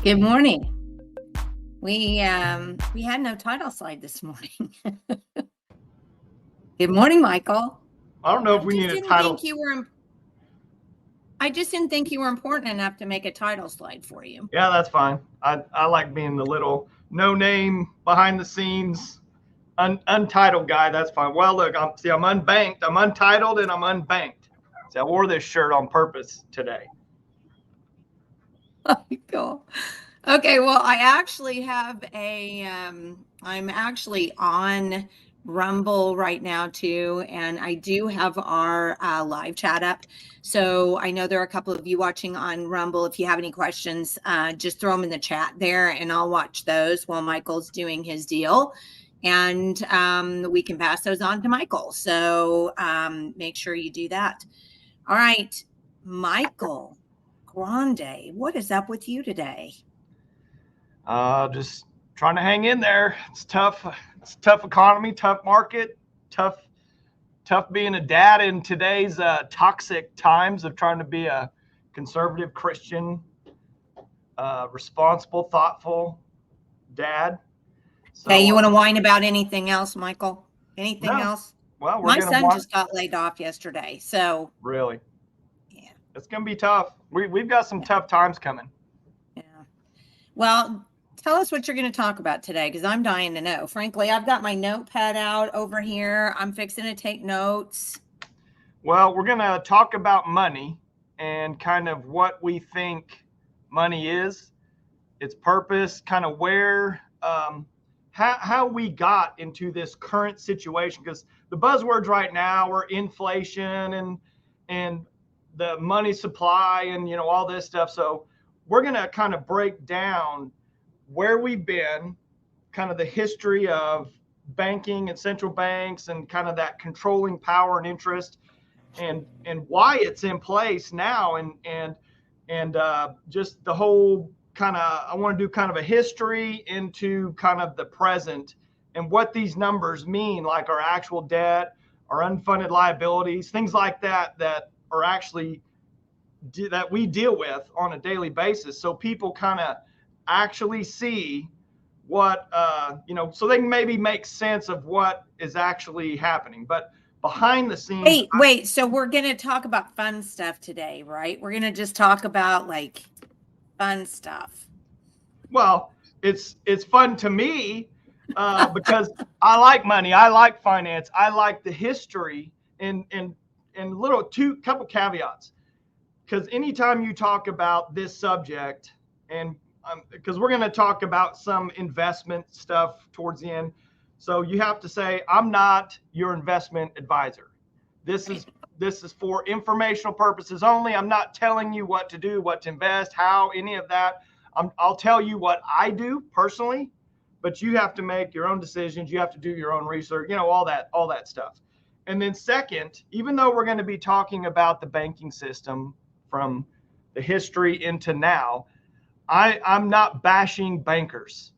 Good morning. We had no title slide this morning. Good morning, Michael. I don't know if we need a title. I just didn't think you were important enough to make a title slide for you. Yeah, that's fine. I like being the little no name behind the scenes untitled guy. That's fine. Well, look, I'm unbanked, I'm untitled, and I'm unbanked. See, I wore this shirt on purpose today. Cool. Okay, well, I actually have I'm actually on Rumble right now too, and I do have our live chat up. So I know there are a couple of you watching on Rumble. If you have any questions, just throw them in the chat there, and I'll watch those while Michael's doing his deal. And we can pass those on to Michael. So make sure you do that. All right, Michael Grande, what is up with you today? Just trying to hang in there. It's tough. It's a tough economy, tough market, tough being a dad in today's toxic times of trying to be a conservative Christian, responsible, thoughtful dad. So, hey, you want to whine about anything else, Michael? Anything else? Well, my son just got laid off yesterday. So really, yeah, it's gonna be tough. We've got some tough times coming. Yeah. Well, tell us what you're going to talk about today, because I'm dying to know. Frankly, I've got my notepad out over here. I'm fixing to take notes. Well, we're going to talk about money and kind of what we think money is, its purpose, kind of where, how we got into this current situation. Because the buzzwords right now are inflation and the money supply and, all this stuff. So we're going to kind of break down where we've been, kind of the history of banking and central banks and kind of that controlling power and interest, and why it's in place now, and just the whole kind of, I want to do kind of a history into kind of the present and what these numbers mean, like our actual debt, our unfunded liabilities, things like that are actually that we deal with on a daily basis, so people kind of actually see what so they can maybe make sense of what is actually happening. But behind the scenes, wait, so we're going to talk about fun stuff today, right? We're going to just talk about like fun stuff. Well, it's fun to me because I like money, I like finance, I like the history, and couple caveats. Because anytime you talk about this subject, and because we're going to talk about some investment stuff towards the end, so you have to say, I'm not your investment advisor. This is for informational purposes only. I'm not telling you what to do, what to invest, how, any of that. I'll tell you what I do personally, but you have to make your own decisions. You have to do your own research, all that stuff. And then second, even though we're going to be talking about the banking system from the history into now, I'm not bashing bankers.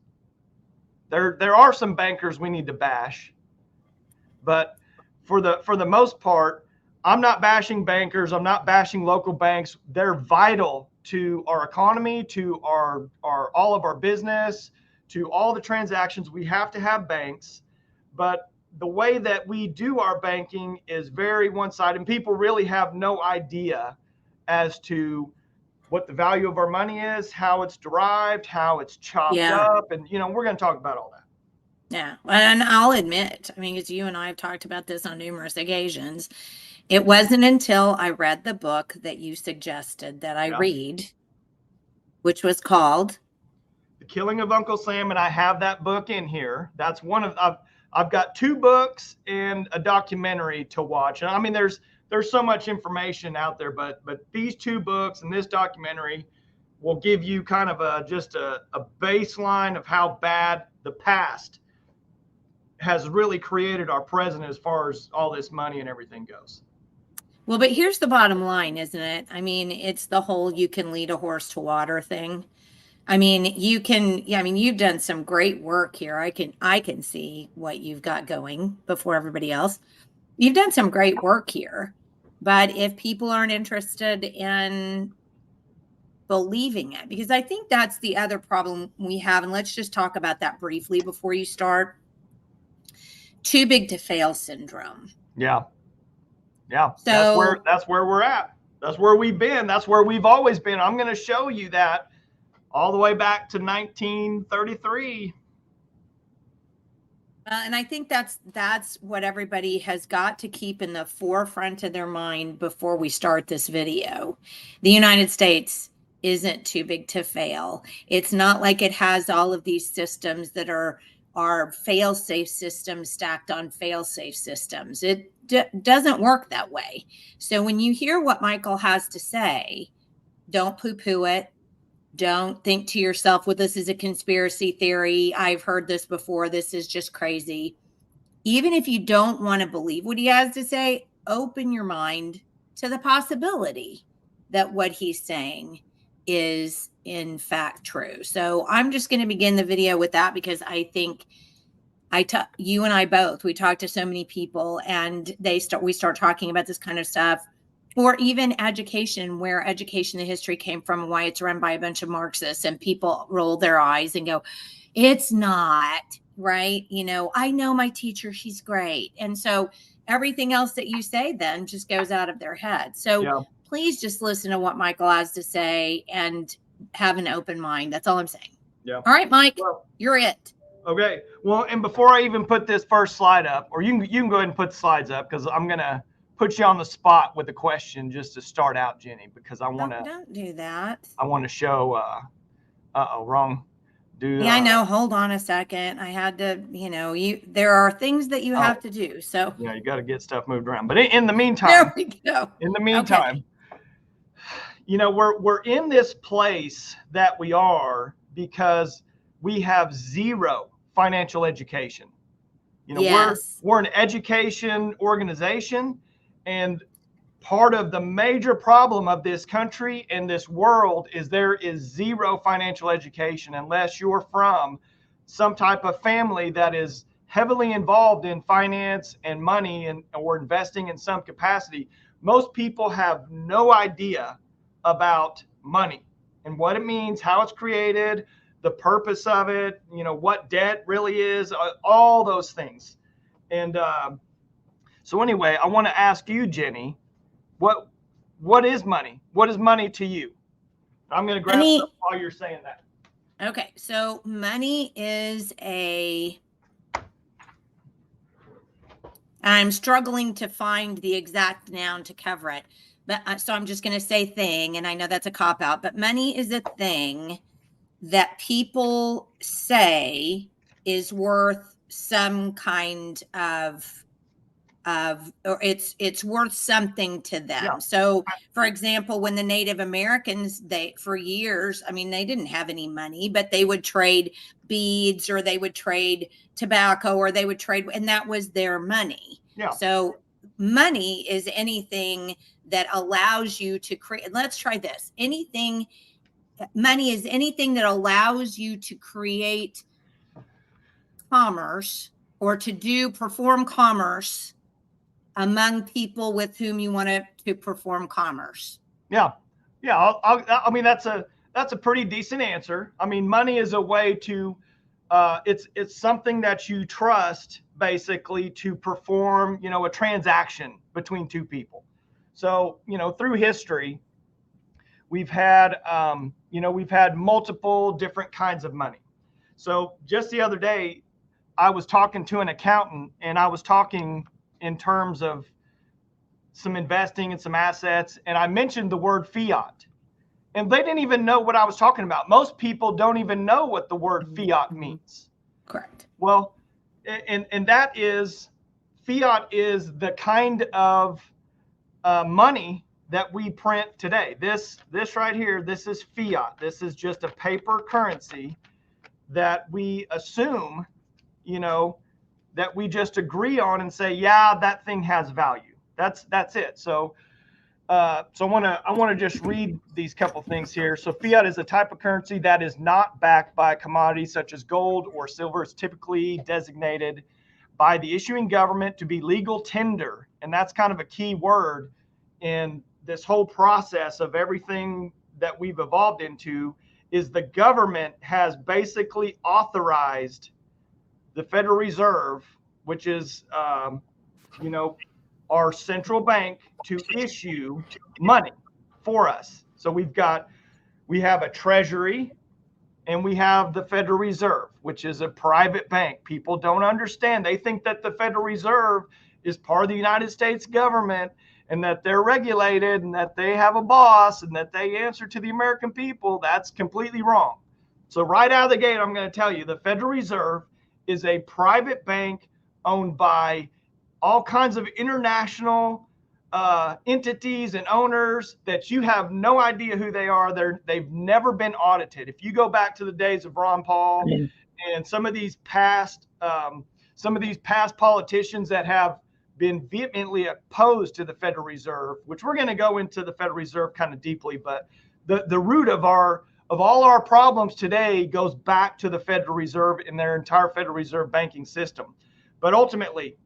There are some bankers we need to bash, but for the most part, I'm not bashing bankers. I'm not bashing local banks. They're vital to our economy, to our all of our business, to all the transactions. We have to have banks, but the way that we do our banking is very one-sided, and people really have no idea as to what the value of our money is, how it's derived, how it's chopped Yeah. up, and we're going to talk about all that. Yeah. And I'll admit, I mean, because you and I have talked about this on numerous occasions, it wasn't until I read the book that you suggested that I Yeah. read, which was called The Killing of Uncle Sam, and I have that book in here. That's one of I've got 2 books and a documentary to watch. And I mean, there's so much information out there, but these 2 books and this documentary will give you kind of just a baseline of how bad the past has really created our present as far as all this money and everything goes. Well, but here's the bottom line, isn't it? I mean, it's the whole you can lead a horse to water thing. I mean, you can, yeah, I mean, you've done some great work here. I can see what you've got going before everybody else. You've done some great work here. But if people aren't interested in believing it, because I think that's the other problem we have, and let's just talk about that briefly before you start. Too big to fail syndrome. Yeah. Yeah. So That's where we're at. That's where we've been. That's where we've always been. I'm going to show you that all the way back to 1933. and I think that's what everybody has got to keep in the forefront of their mind before we start this video. The United States isn't too big to fail. It's not like it has all of these systems that are fail-safe systems stacked on fail-safe systems. It doesn't work that way. So when you hear what Michael has to say, don't poo-poo it. Don't think to yourself, well, this is a conspiracy theory. I've heard this before. This is just crazy. Even if you don't want to believe what he has to say, open your mind to the possibility that what he's saying is in fact true. So I'm just going to begin the video with that because I think you and I both, we talk to so many people and we start talking about this kind of stuff, or even education, where education, the history came from and why it's run by a bunch of Marxists, and people roll their eyes and go, it's not right. I know my teacher, she's great. And so everything else that you say then just goes out of their head. So Yeah. please just listen to what Michael has to say and have an open mind. That's all I'm saying. Yeah. All right, Mike, Well, you're it. okay. Well, and before I even put this first slide up, or you can go ahead and put the slides up because I'm going to put you on the spot with a question just to start out, Jenny, because I want to. Don't do that. I want to show. Wrong. Yeah, I know. Hold on a second. I had to. There are things that you have to do. So yeah, you got to get stuff moved around. But in the meantime, there we go. In the meantime, we're in this place that we are because we have zero financial education. Yes. We're an education organization, and part of the major problem of this country and this world is there is zero financial education unless you're from some type of family that is heavily involved in finance and money or investing in some capacity. Most people have no idea about money and what it means, how it's created, the purpose of it, what debt really is, all those things. And so anyway, I want to ask you, Jenny, what is money? What is money to you? I'm going to grab stuff while you're saying that. Okay, so money is I'm struggling to find the exact noun to cover it, but so I'm just going to say thing, and I know that's a cop out, but money is a thing that people say is worth some kind of or it's worth something to them. Yeah. So for example, when the Native Americans, for years, I mean, they didn't have any money, but they would trade beads or they would trade tobacco or they would trade, and that was their money. Yeah. So money is anything that allows you to create. Let's try this. Money is anything that allows you to create commerce or to perform commerce among people with whom you want to perform commerce. Yeah. I mean, that's a pretty decent answer. I mean, money is a way to, it's something that you trust basically to perform, a transaction between two people. So, through history, We've had, we've had multiple different kinds of money. So just the other day, I was talking to an accountant, and I was talking in terms of some investing and some assets, and I mentioned the word fiat, and they didn't even know what I was talking about. Most people don't even know what the word fiat means. Correct. Well, and that is, fiat is the kind of money that we print today. This right here, this is fiat. This is just a paper currency that we assume, that we just agree on and say, yeah, that thing has value. That's it. So I want to just read these couple things here. So fiat is a type of currency that is not backed by commodities such as gold or silver. It's typically designated by the issuing government to be legal tender, and that's kind of a key word in this whole process of everything that we've evolved into. Is the government has basically authorized the Federal Reserve, which is our central bank, to issue money for us. So we have a treasury, and we have the Federal Reserve, which is a private bank. People don't understand. They think that the Federal Reserve is part of the United States government, and that they're regulated, and that they have a boss, and that they answer to the American people. That's completely wrong. So right out of the gate, I'm going to tell you, the Federal Reserve is a private bank owned by all kinds of international entities and owners that you have no idea who they are. They've never been audited. If you go back to the days of Ron Paul and some of these past politicians that have been vehemently opposed to the Federal Reserve, which we're going to go into the Federal Reserve kind of deeply, but the root of all our problems today goes back to the Federal Reserve and their entire Federal Reserve banking system. But ultimately,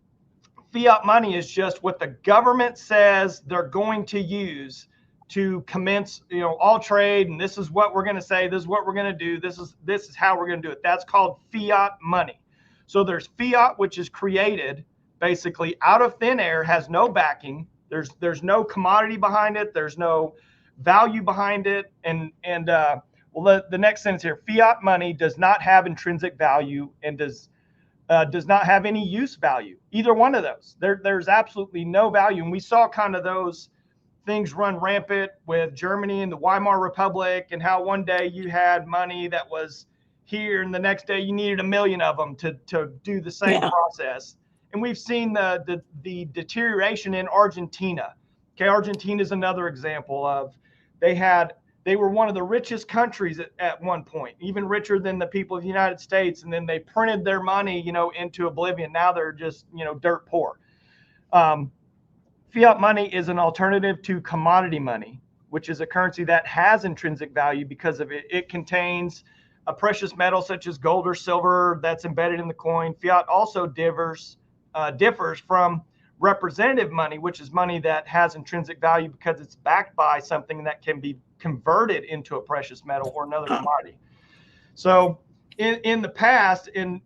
fiat money is just what the government says they're going to use to commence, all trade. And this is what we're going to say. This is what we're going to do. This is how we're going to do it. That's called fiat money. So there's fiat, which is created basically out of thin air, has no backing. There's no commodity behind it. There's no value behind it. And the next sentence here: fiat money does not have intrinsic value and does not have any use value. Either one of those. There's absolutely no value. And we saw kind of those things run rampant with Germany and the Weimar Republic, and how one day you had money that was here, and the next day you needed 1 million of them to do the same process. And we've seen the deterioration in Argentina. Okay, Argentina is another example of they were one of the richest countries at one point, even richer than the people of the United States. And then they printed their money, into oblivion. Now they're just, dirt poor. Fiat money is an alternative to commodity money, which is a currency that has intrinsic value because of it. It contains a precious metal such as gold or silver that's embedded in the coin. Fiat also differs from representative money, which is money that has intrinsic value because it's backed by something that can be converted into a precious metal or another commodity. So in the past, in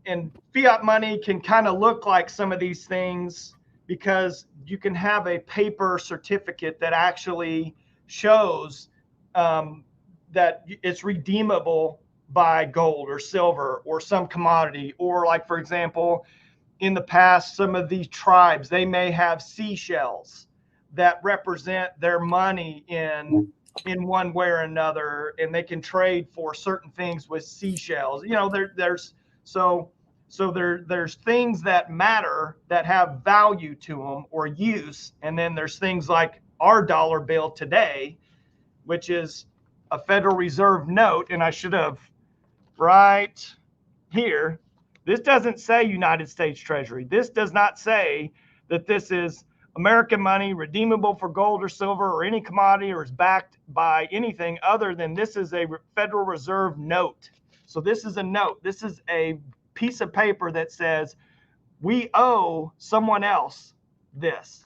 fiat money can kind of look like some of these things, because you can have a paper certificate that actually shows that it's redeemable by gold or silver or some commodity. Or, like, for example, in the past, some of these tribes, they may have seashells that represent their money in one way or another, and they can trade for certain things with seashells. There's things that matter, that have value to them or use, and then there's things like our dollar bill today, which is a Federal Reserve note. And I should have right here. This doesn't say United States Treasury. This does not say that this is American money redeemable for gold or silver or any commodity, or is backed by anything other than this is a Federal Reserve note. So this is a note. This is a piece of paper that says we owe someone else this.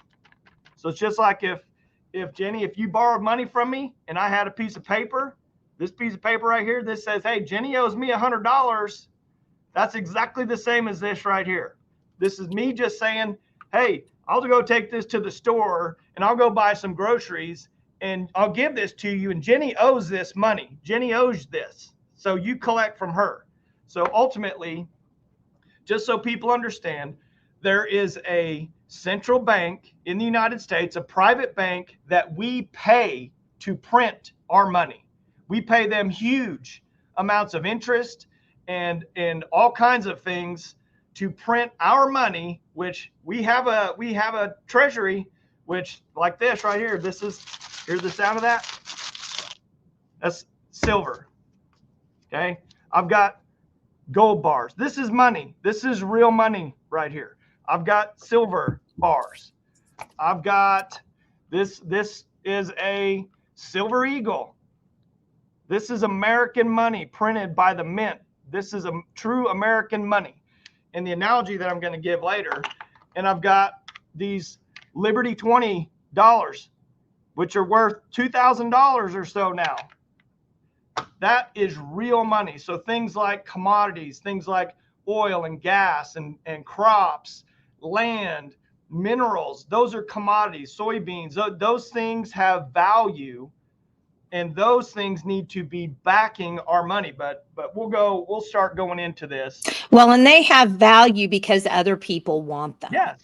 So it's just like if Jenny, if you borrowed money from me and I had a piece of paper, this piece of paper right here, this says, hey, Jenny owes me $100. That's exactly the same as this right here. This is me just saying, hey, I'll go take this to the store and I'll go buy some groceries, and I'll give this to you, and Jenny owes this money. Jenny owes this. So you collect from her. So ultimately, just so people understand, there is a central bank in the United States, a private bank that we pay to print our money. We pay them huge amounts of interest and all kinds of things to print our money, which we have a treasury, which like this right here, here's the sound of that. That's silver. Okay. I've got gold bars. This is money. This is real money right here. I've got silver bars. I've got this is a silver eagle. This is American money printed by the mint. This is a true American money. And the analogy that I'm going to give later, and I've got these Liberty $20, which are worth $2,000 or so now. That is real money. So things like commodities, things like oil and gas and crops, land, minerals, those are commodities, soybeans, those things have value, and those things need to be backing our money. But we'll start going into this. Well, and they have value because other people want them. Yes.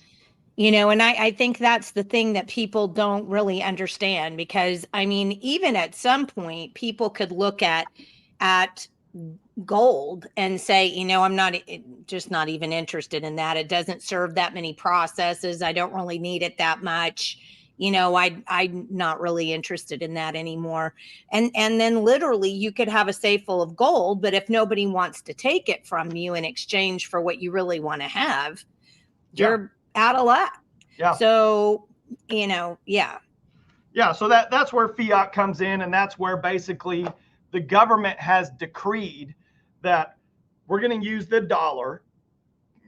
You know, and I think that's the thing that people don't really understand, because I mean, even at some point, people could look at gold and say, you know, I'm just not even interested in that. It doesn't serve that many processes. I don't really need it that much. You know, I'm not really interested in that anymore. And then literally you could have a safe full of gold, but if nobody wants to take it from you in exchange for what you really want to have, you're out of luck. Yeah. So, you know, yeah. Yeah. So that's where fiat comes in. And that's where basically the government has decreed that we're going to use the dollar.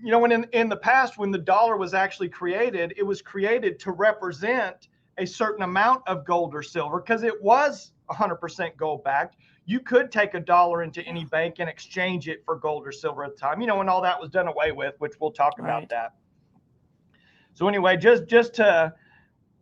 You know, when in the past, when the dollar was actually created, it was created to represent a certain amount of gold or silver, because it was 100% gold backed. You could take a dollar into any bank and exchange it for gold or silver at the time, you know, when all that was done away with, which we'll talk about that. So anyway, just to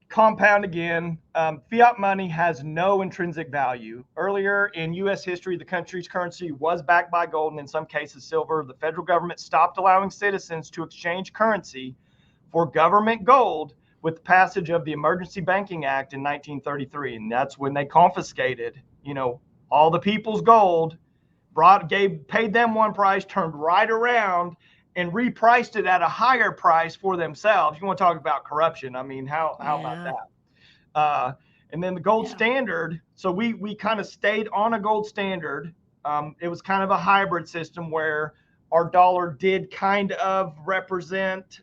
compound again, fiat money has no intrinsic value. Earlier in U.S. history, the country's currency was backed by gold and in some cases silver. The federal government stopped allowing citizens to exchange currency for government gold with the passage of the Emergency Banking Act in 1933. And that's when they confiscated, you know, all the people's gold, paid them one price, turned right around and repriced it at a higher price for themselves. You want to talk about corruption? I mean, how about that? And then the gold standard. So we kind of stayed on a gold standard. It was kind of a hybrid system where our dollar did kind of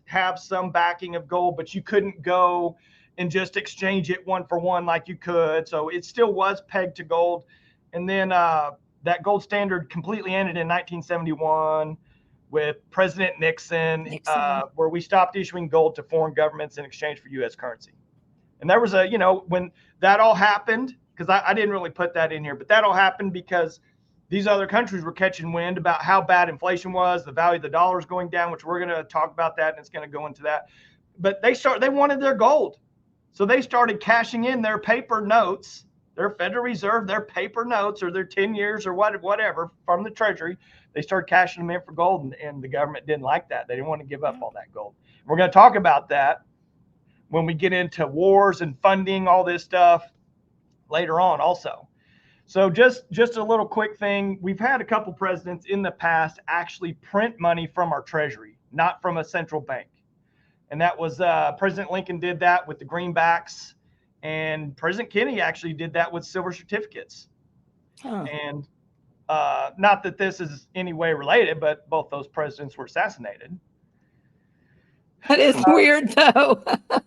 have some backing of gold, but you couldn't go and just exchange it one for one like you could. So it still was pegged to gold. And then that gold standard completely ended in 1971. With President Nixon. Where we stopped issuing gold to foreign governments in exchange for U.S. currency. And there was when that all happened, because I didn't really put that in here, but that all happened because these other countries were catching wind about how bad inflation was, the value of the dollar is going down, which we're going to talk about that, and it's going to go into that. But they wanted their gold. So they started cashing in their paper notes, their Federal Reserve, their paper notes, or their 10 years or whatever from the Treasury. They started cashing them in for gold, and the government didn't like that. They didn't want to give up all that gold. We're going to talk about that when we get into wars and funding, all this stuff later on also. So just a little quick thing. We've had a couple presidents in the past actually print money from our Treasury, not from a central bank. And that was President Lincoln did that with the greenbacks, and President Kennedy actually did that with silver certificates. And not that this is any way related, but both those presidents were assassinated. That is weird, though.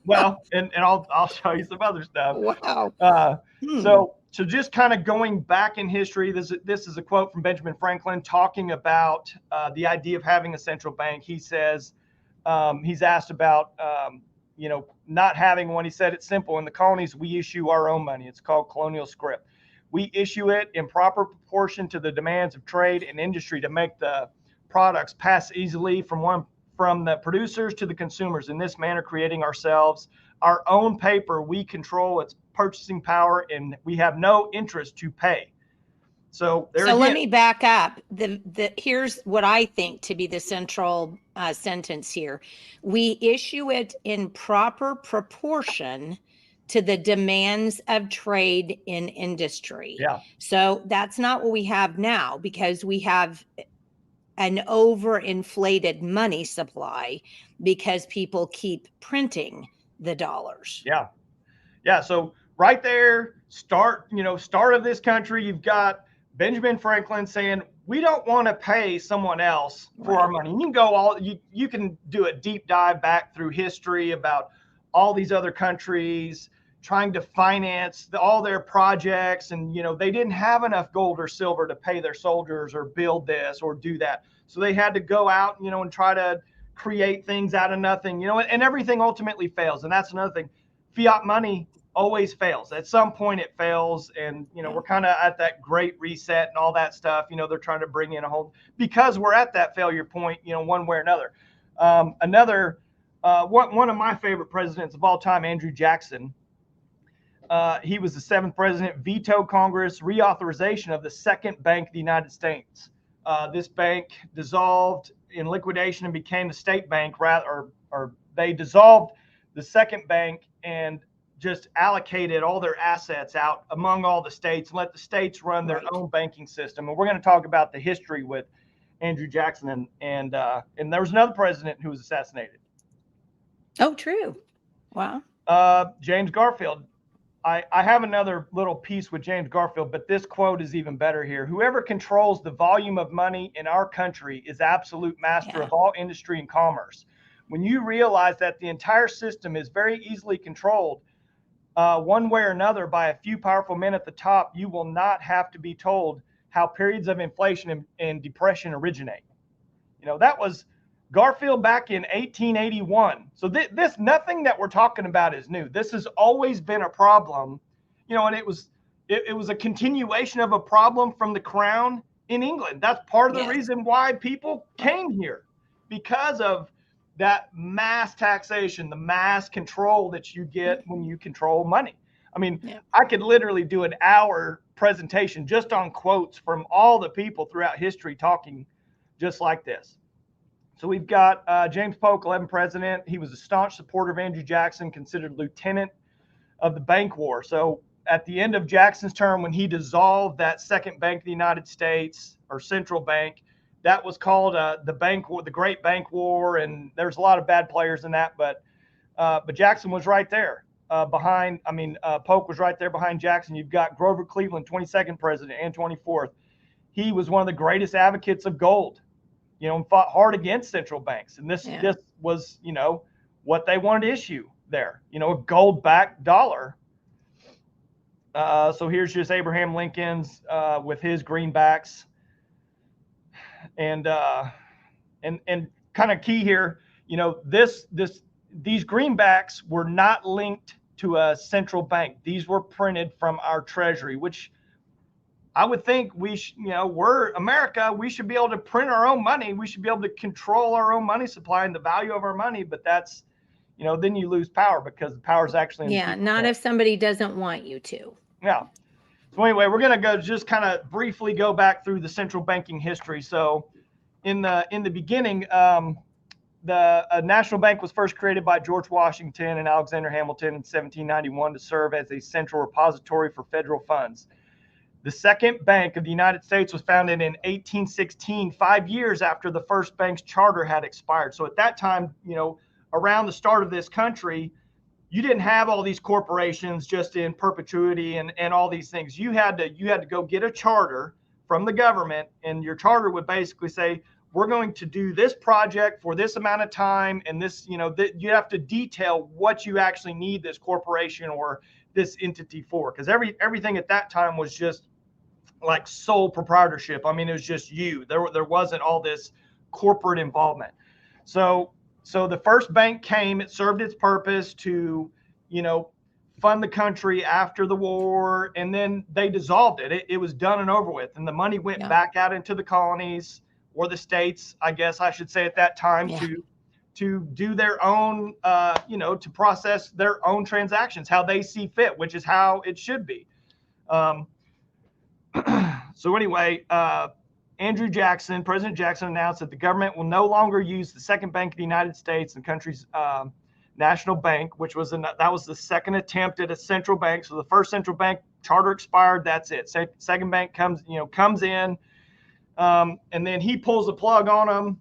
Well, and I'll show you some other stuff. Wow. So just kind of going back in history, this is a quote from Benjamin Franklin talking about the idea of having a central bank. He says, he's asked about, not having one. He said, it's simple. In the colonies, we issue our own money. It's called colonial scrip. We issue it in proper proportion to the demands of trade and industry to make the products pass easily from the producers to the consumers, in this manner creating ourselves our own paper. We control its purchasing power, and we have no interest to pay. So there So let again, me back up. Here's what I think to be the central sentence here. We issue it in proper proportion to the demands of trade in industry. yeah, So that's not what we have now, because we have an overinflated money supply because people keep printing the dollars. yeah, yeah. So right there, start of this country, you've got Benjamin Franklin saying, we don't want to pay someone else for our Right. money. You can do a deep dive back through history about all these other countries trying to finance all their projects, and they didn't have enough gold or silver to pay their soldiers or build this or do that. So they had to go out, and try to create things out of nothing, and everything ultimately fails. And that's another thing. Fiat money always fails. At some point it fails, and we're kind of at that great reset and all that stuff. They're trying to bring in a whole, because we're at that failure point, one way or another. One of my favorite presidents of all time, Andrew Jackson. He was the 7th president, vetoed Congress reauthorization of the second bank of the United States. This bank dissolved in liquidation and became the state bank, or they dissolved the second bank and just allocated all their assets out among all the states and let the states run their own banking system. And we're going to talk about the history with Andrew Jackson, and there was another president who was assassinated. Oh, true. Wow. James Garfield. I have another little piece with James Garfield, but this quote is even better here. Whoever controls the volume of money in our country is absolute master of all industry and commerce. When you realize that the entire system is very easily controlled one way or another by a few powerful men at the top, you will not have to be told how periods of inflation and depression originate. That was Garfield back in 1881. So this nothing that we're talking about is new. This has always been a problem, and it was a continuation of a problem from the crown in England. That's part of the reason why people came here, because of that mass taxation, the mass control that you get when you control money. I mean, I could literally do an hour presentation just on quotes from all the people throughout history talking just like this. So we've got James Polk, 11th president. He was a staunch supporter of Andrew Jackson, considered lieutenant of the bank war. So at the end of Jackson's term, when he dissolved that second bank of the United States, or central bank, that was called the bank war, the Great Bank War, and there's a lot of bad players in that, but Jackson was right there behind. Polk was right there behind Jackson. You've got Grover Cleveland, 22nd president and 24th. He was one of the greatest advocates of gold, and fought hard against central banks. And this was, what they wanted to issue there, a gold-backed dollar. So here's just Abraham Lincoln's with his greenbacks. And kind of key here, these greenbacks were not linked to a central bank. These were printed from our treasury, which I would think we're America. We should be able to print our own money. We should be able to control our own money supply and the value of our money. But that's, then you lose power, because the power is actually not if somebody doesn't want you to. Yeah. So anyway, we're going to just kind of briefly go back through the central banking history. So in the beginning, the national bank was first created by George Washington and Alexander Hamilton in 1791 to serve as a central repository for federal funds. The second bank of the United States was founded in 1816, 5 years after the first bank's charter had expired. So at that time, around the start of this country, you didn't have all these corporations just in perpetuity and all these things. You had to go get a charter from the government, and your charter would basically say, we're going to do this project for this amount of time, and this, you have to detail what you actually need this corporation or this entity for, because everything at that time was just like sole proprietorship. I mean, it was just you. There wasn't all this corporate involvement. So the first bank came. It served its purpose to, fund the country after the war, and then they dissolved it. It was done and over with, and the money went back out into the colonies, or the states, I guess I should say at that time, to do their own, to process their own transactions, how they see fit, which is how it should be. So anyway, President Jackson announced that the government will no longer use the second bank of the United States, the country's national bank, which was that was the second attempt at a central bank. So the first central bank charter expired. That's it. Second bank comes in, and then he pulls the plug on them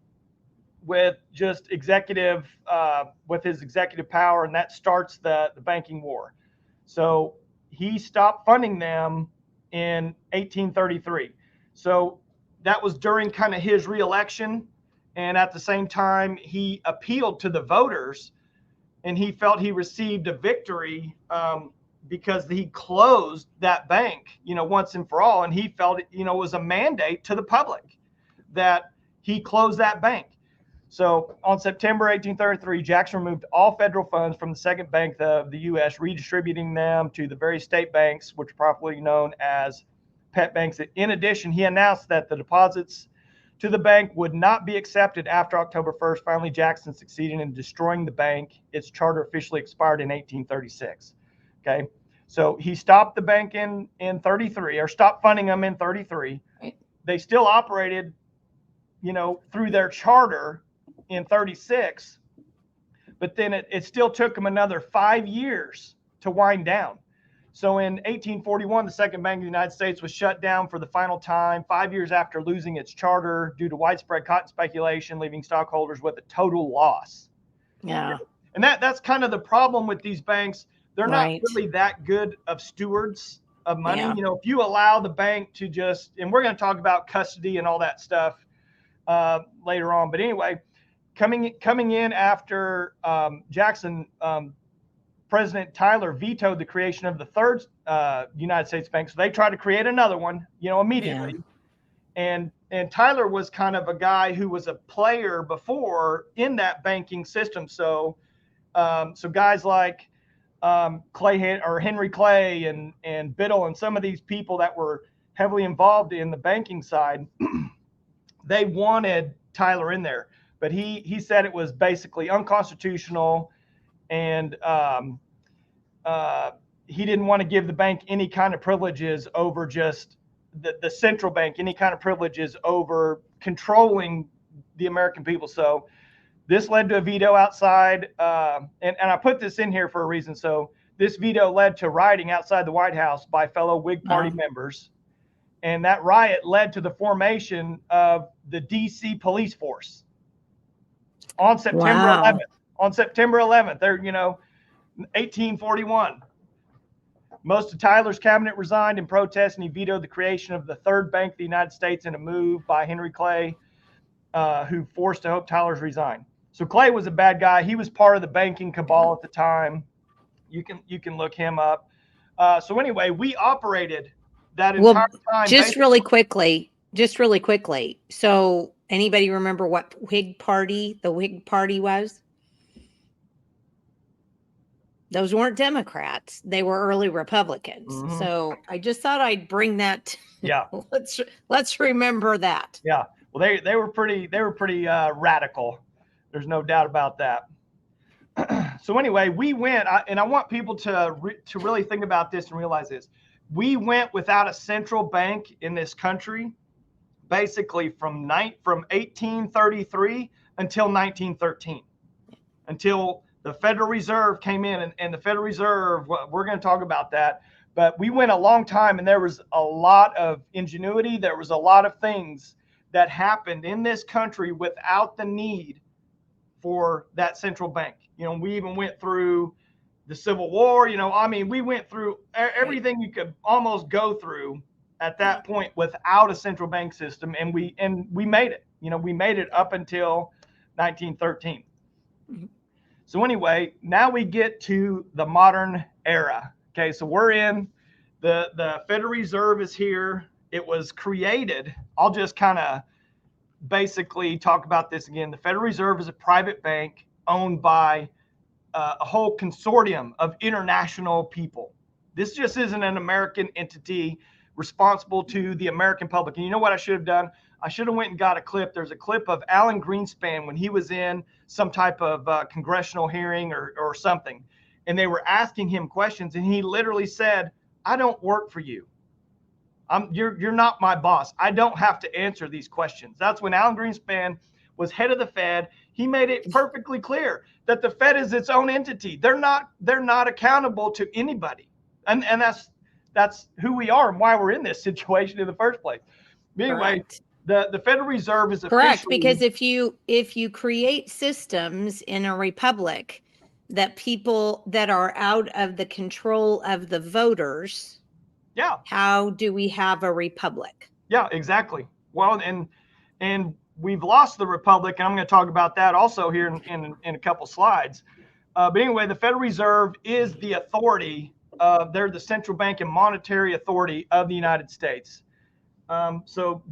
with just with his executive power, and that starts the banking war. So he stopped funding them in 1833. So that was during kind of his reelection. And at the same time, he appealed to the voters, and he felt he received a victory because he closed that bank, once and for all. And he felt it, was a mandate to the public that he closed that bank. So on September 1833, Jackson removed all federal funds from the second bank of the U.S., redistributing them to the various state banks, which are properly known as pet banks. In addition, he announced that the deposits to the bank would not be accepted after October 1st. Finally, Jackson succeeded in destroying the bank. Its charter officially expired in 1836. Okay, so he stopped the bank in 33, or stopped funding them in 33. Right. They still operated, through their charter in 36, but then it still took them another 5 years to wind down. So in 1841, the Second Bank of the United States was shut down for the final time, 5 years after losing its charter due to widespread cotton speculation, leaving stockholders with a total loss. Yeah. And that's kind of the problem with these banks. They're not really that good of stewards of money. Yeah. If you allow the bank to just, and we're going to talk about custody and all that stuff later on. But anyway, coming in after Jackson, President Tyler vetoed the creation of the third United States bank. So they tried to create another one, immediately. Yeah. And Tyler was kind of a guy who was a player before in that banking system. So guys like Henry Clay and Biddle and some of these people that were heavily involved in the banking side, they wanted Tyler in there, but he said it was basically unconstitutional, and he didn't want to give the bank any kind of privileges over just the central bank, any kind of privileges over controlling the American people. So this led to a veto outside, and I put this in here for a reason. So this veto led to rioting outside the White House by fellow Whig Party members, and that riot led to the formation of the D.C. police force on September 11th. On September 11th, 1841. Most of Tyler's cabinet resigned in protest, and he vetoed the creation of the third bank of the United States in a move by Henry Clay, who forced Tyler's resign. So Clay was a bad guy. He was part of the banking cabal at the time. You can look him up. So anyway, we operated that entire time. Just really quickly. So anybody remember what the Whig Party was? Those weren't Democrats. They were early Republicans. Mm-hmm. So I just thought I'd bring that. Yeah. let's remember that. Yeah. Well, they were pretty radical. There's no doubt about that. So anyway, we went, and I want people to really think about this and realize this. We went without a central bank in this country, basically from 1833 until 1913, until the Federal Reserve came in, and the Federal Reserve, we're going to talk about that. But we went a long time, and there was a lot of ingenuity. There was a lot of things that happened in this country without the need for that central bank. We even went through the Civil War. We went through everything you could almost go through at that point without a central bank system, and we made it. We made it up until 1913. Mm-hmm. So anyway, now we get to the modern era. Okay, so we're in the Federal Reserve is here. It was created. I'll just kind of basically talk about this again. The Federal Reserve is a private bank owned by a whole consortium of international people. This just isn't an American entity responsible to the American public. And you know what I should have done? I should have went and got a clip. There's a clip of Alan Greenspan when he was in some type of congressional hearing or something, and they were asking him questions, and he literally said, "I don't work for you. You're not my boss. I don't have to answer these questions." That's when Alan Greenspan was head of the Fed. He made it perfectly clear that the Fed is its own entity. They're not accountable to anybody, and that's who we are and why we're in this situation in the first place. But anyway, Correct. the Federal Reserve is Correct, officially, because if you create systems in a republic that people that are out of the control of the voters, yeah, how do we have a republic? yeah, exactly. Well, and we've lost the republic, and I'm going to talk about that also here in a couple slides. But anyway, the Federal Reserve is the authority. They're the central bank and monetary authority of the United States. So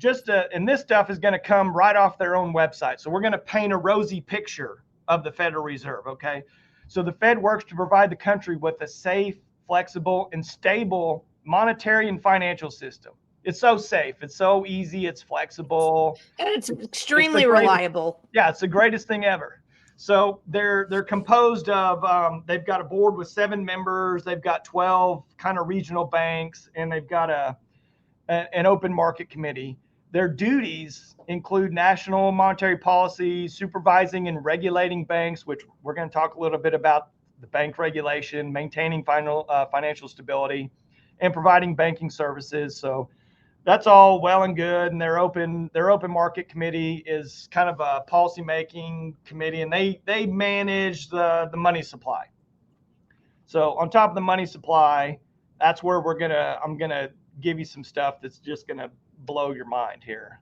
and this stuff is going to come right off their own website. So we're going to paint a rosy picture of the Federal Reserve. Okay. So the Fed works to provide the country with a safe, flexible, and stable monetary and financial system. It's so safe. It's so easy. It's flexible. And it's It's extremely reliable. Yeah, it's the greatest thing ever. So they're composed of they've got a board with 7 members. They've got 12 kind of regional banks, and they've got an open market committee. Their duties include national monetary policy, supervising and regulating banks, which we're going to talk a little bit about the bank regulation, maintaining financial stability, and providing banking services. So that's all well and good. And their open market committee is kind of a policy making committee, and they manage the money supply. So on top of the money supply, that's where I'm gonna give you some stuff that's just gonna blow your mind here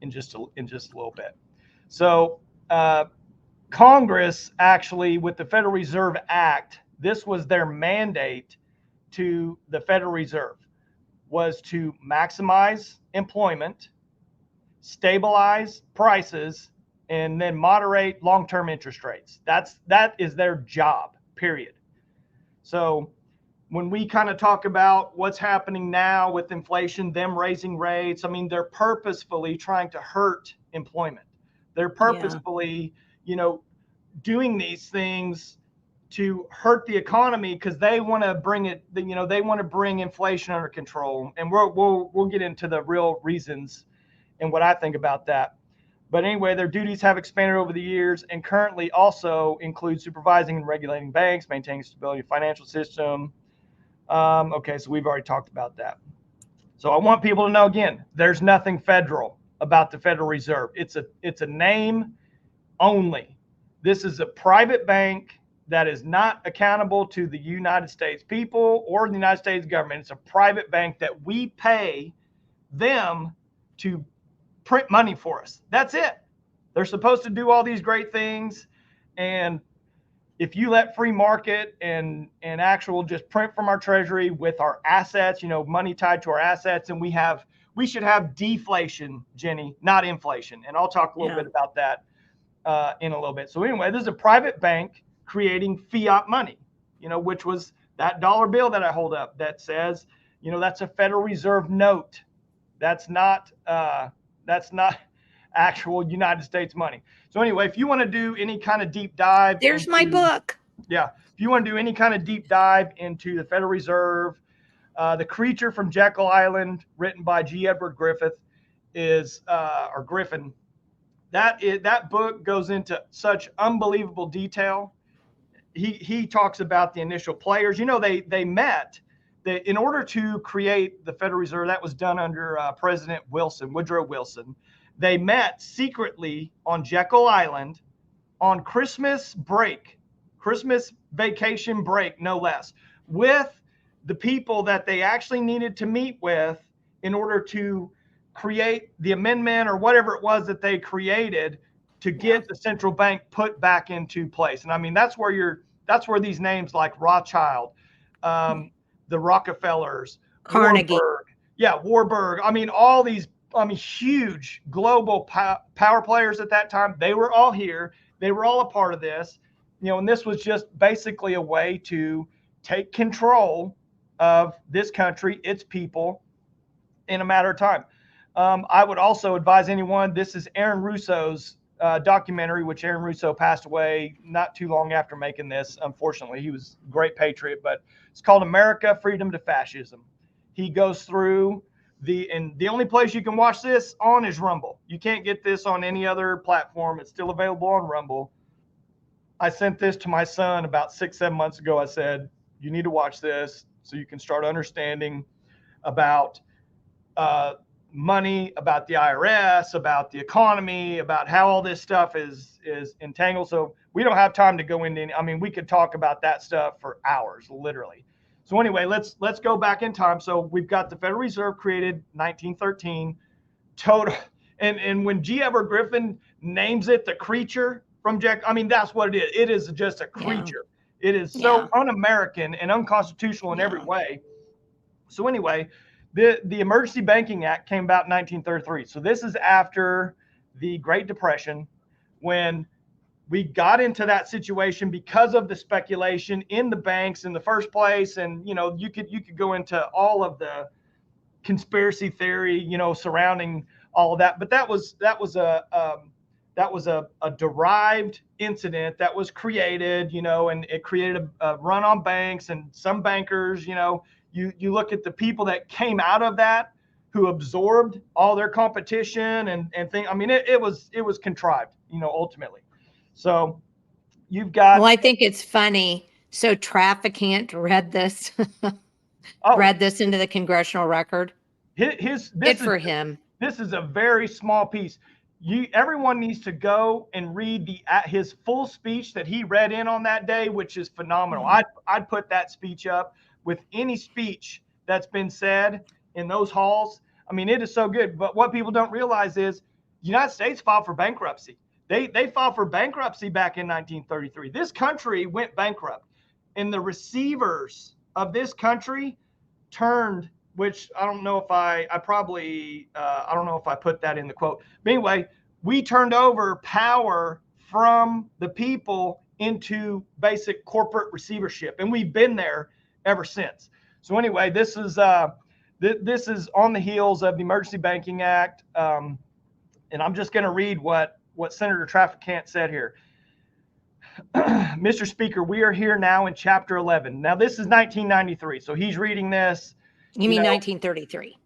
in just a little bit. So Congress actually, with the Federal Reserve Act, this was their mandate to the Federal Reserve, was to maximize employment, stabilize prices, and then moderate long-term interest rates. That is their job, period. So when we kind of talk about what's happening now with inflation, them raising rates, I mean, they're purposefully trying to hurt employment. They're purposefully, doing these things to hurt the economy because they want to bring it, they want to bring inflation under control. And we'll get into the real reasons and what I think about that. But anyway, their duties have expanded over the years and currently also include supervising and regulating banks, maintaining stability of financial system. Okay, so we've already talked about that. So I want people to know, again, there's nothing federal about the Federal Reserve. It's a name only. This is a private bank that is not accountable to the United States people or the United States government. It's a private bank that we pay them to print money for us. That's it. They're supposed to do all these great things. And if you let free market and actual just print from our treasury with our assets, money tied to our assets, and we should have deflation, Jenny, not inflation. And I'll talk a little bit about that in a little bit. So anyway, this is a private bank creating fiat money, which was that dollar bill that I hold up that says, that's a Federal Reserve note. That's not actual United States money. So anyway, if you want to do any kind of deep dive, there's my book. Yeah, if you want to do any kind of deep dive into the Federal Reserve, The Creature from Jekyll Island, written by G. Edward Griffith, or Griffin. That book goes into such unbelievable detail. He talks about the initial players. They met. In order to create the Federal Reserve, that was done under President Woodrow Wilson. They met secretly on Jekyll Island on Christmas vacation break, no less, with the people that they actually needed to meet with in order to create the amendment or whatever it was that they created to get the central bank put back into place. And I mean, that's where these names like Rothschild, the Rockefellers, Carnegie, Warburg. I mean, all these, huge global power players at that time. They were all here. They were all a part of this, and this was just basically a way to take control of this country, its people, in a matter of time. I would also advise anyone, this is Aaron Russo's documentary, which Aaron Russo passed away not too long after making this. Unfortunately, he was a great patriot, but it's called America, Freedom to Fascism. He goes through and the only place you can watch this on is Rumble. You can't get this on any other platform. It's still available on Rumble. I sent this to my son about 6-7 months ago. I said, you need to watch this so you can start understanding about money, about the IRS, about the economy, about how all this stuff is entangled. So we don't have time to go into any, I mean, we could talk about that stuff for hours, literally. So anyway, let's go back in time. So we've got the Federal Reserve created 1913, total, and when G. Edward Griffin names it the creature from Jack, I mean, that's what it is. It is just a creature. Yeah. It is so un-American and unconstitutional in every way. So anyway, the Emergency Banking Act came about in 1933. So this is after the Great Depression, when we got into that situation because of the speculation in the banks in the first place. And, you know, you could go into all of the conspiracy theory, you know, surrounding all of that. But that was a derived incident that was created, you know, and it created a run on banks and some bankers, you know. You look at the people that came out of that, who absorbed all their competition and things. I mean, it was contrived, you know, ultimately. So you've got. Well, I think it's funny. So Trafficant read this, read this into the congressional record. Good for him. This is a very small piece. Everyone needs to go and read his full speech that he read in on that day, which is phenomenal. I'd put that speech up with any speech that's been said in those halls. I mean, it is so good. But what people don't realize is the United States filed for bankruptcy. They filed for bankruptcy back in 1933. This country went bankrupt, and the receivers of this country turned, which I don't know if I don't know if I put that in the quote. But anyway, we turned over power from the people into basic corporate receivership, and we've been there ever since. So anyway, this is on the heels of the Emergency Banking Act, and I'm just going to read what Senator Trafficant said here. Mr. Speaker, we are here now in Chapter 11. Now this is 1993, so he's reading this. You mean 1933?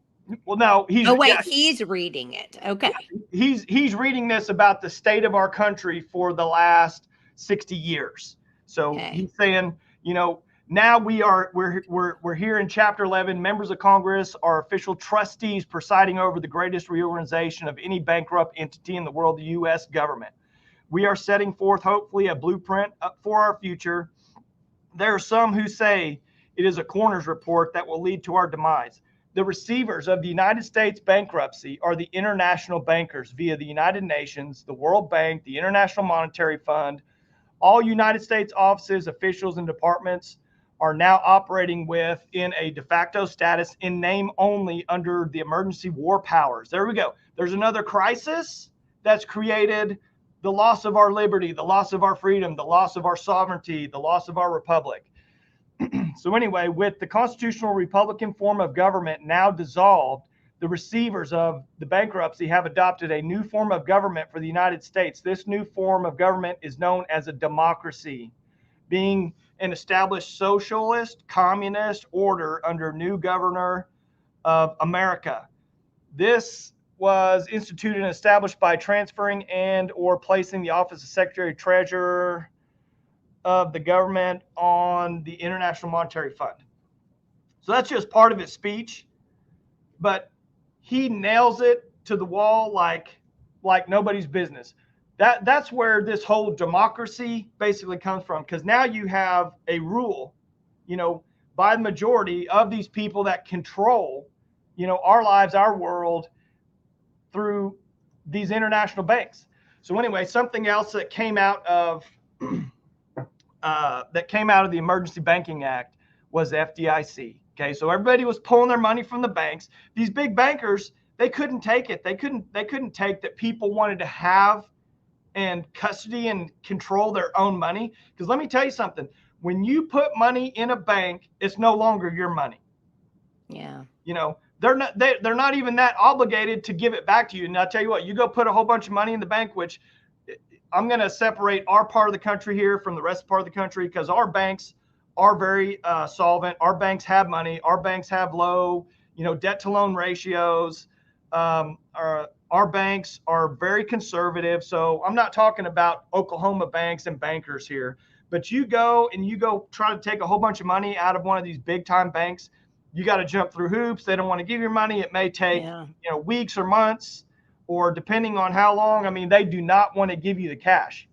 Well, no, he's reading it. Okay. He's reading this about the state of our country for the last 60 years. So he's saying, you know, now we're here in Chapter 11. Members of Congress are official trustees presiding over the greatest reorganization of any bankrupt entity in the world, the U.S. government. We are setting forth, hopefully, a blueprint for our future. There are some who say it is a coroner's report that will lead to our demise. The receivers of the United States bankruptcy are the international bankers via the United Nations, the World Bank, the International Monetary Fund. All United States offices, officials, and departments are now operating in a de facto status in name only under the emergency war powers. There we go. There's another crisis that's created the loss of our liberty, the loss of our freedom, the loss of our sovereignty, the loss of our republic. So anyway, with the constitutional Republican form of government now dissolved, the receivers of the bankruptcy have adopted a new form of government for the United States. This new form of government is known as a democracy, being an established socialist, communist order under new governor of America. This was instituted and established by transferring and or placing the office of Secretary Treasurer of the government on the International Monetary Fund. So that's just part of his speech, but he nails it to the wall like nobody's business. That's where this whole democracy basically comes from, because now you have a rule, you know, by the majority of these people that control, you know, our lives, our world through these international banks. So anyway, something else that came out of the Emergency Banking Act was FDIC. Okay, so everybody was pulling their money from the banks. These big bankers, they couldn't take it. They couldn't take that people wanted to have and custody and control their own money. Because let me tell you something, when you put money in a bank, it's no longer your money. Yeah. You know, they're not even that obligated to give it back to you. And I'll tell you what, you go put a whole bunch of money in the bank, which I'm going to separate our part of the country here from the rest of the part of the country, because our banks are very solvent. Our banks have money. Our banks have low, debt to loan ratios. Our banks are very conservative. So I'm not talking about Oklahoma banks and bankers here, but you go try to take a whole bunch of money out of one of these big time banks. You got to jump through hoops. They don't want to give you money. It may take, weeks or months, or depending on how long. I mean, they do not want to give you the cash.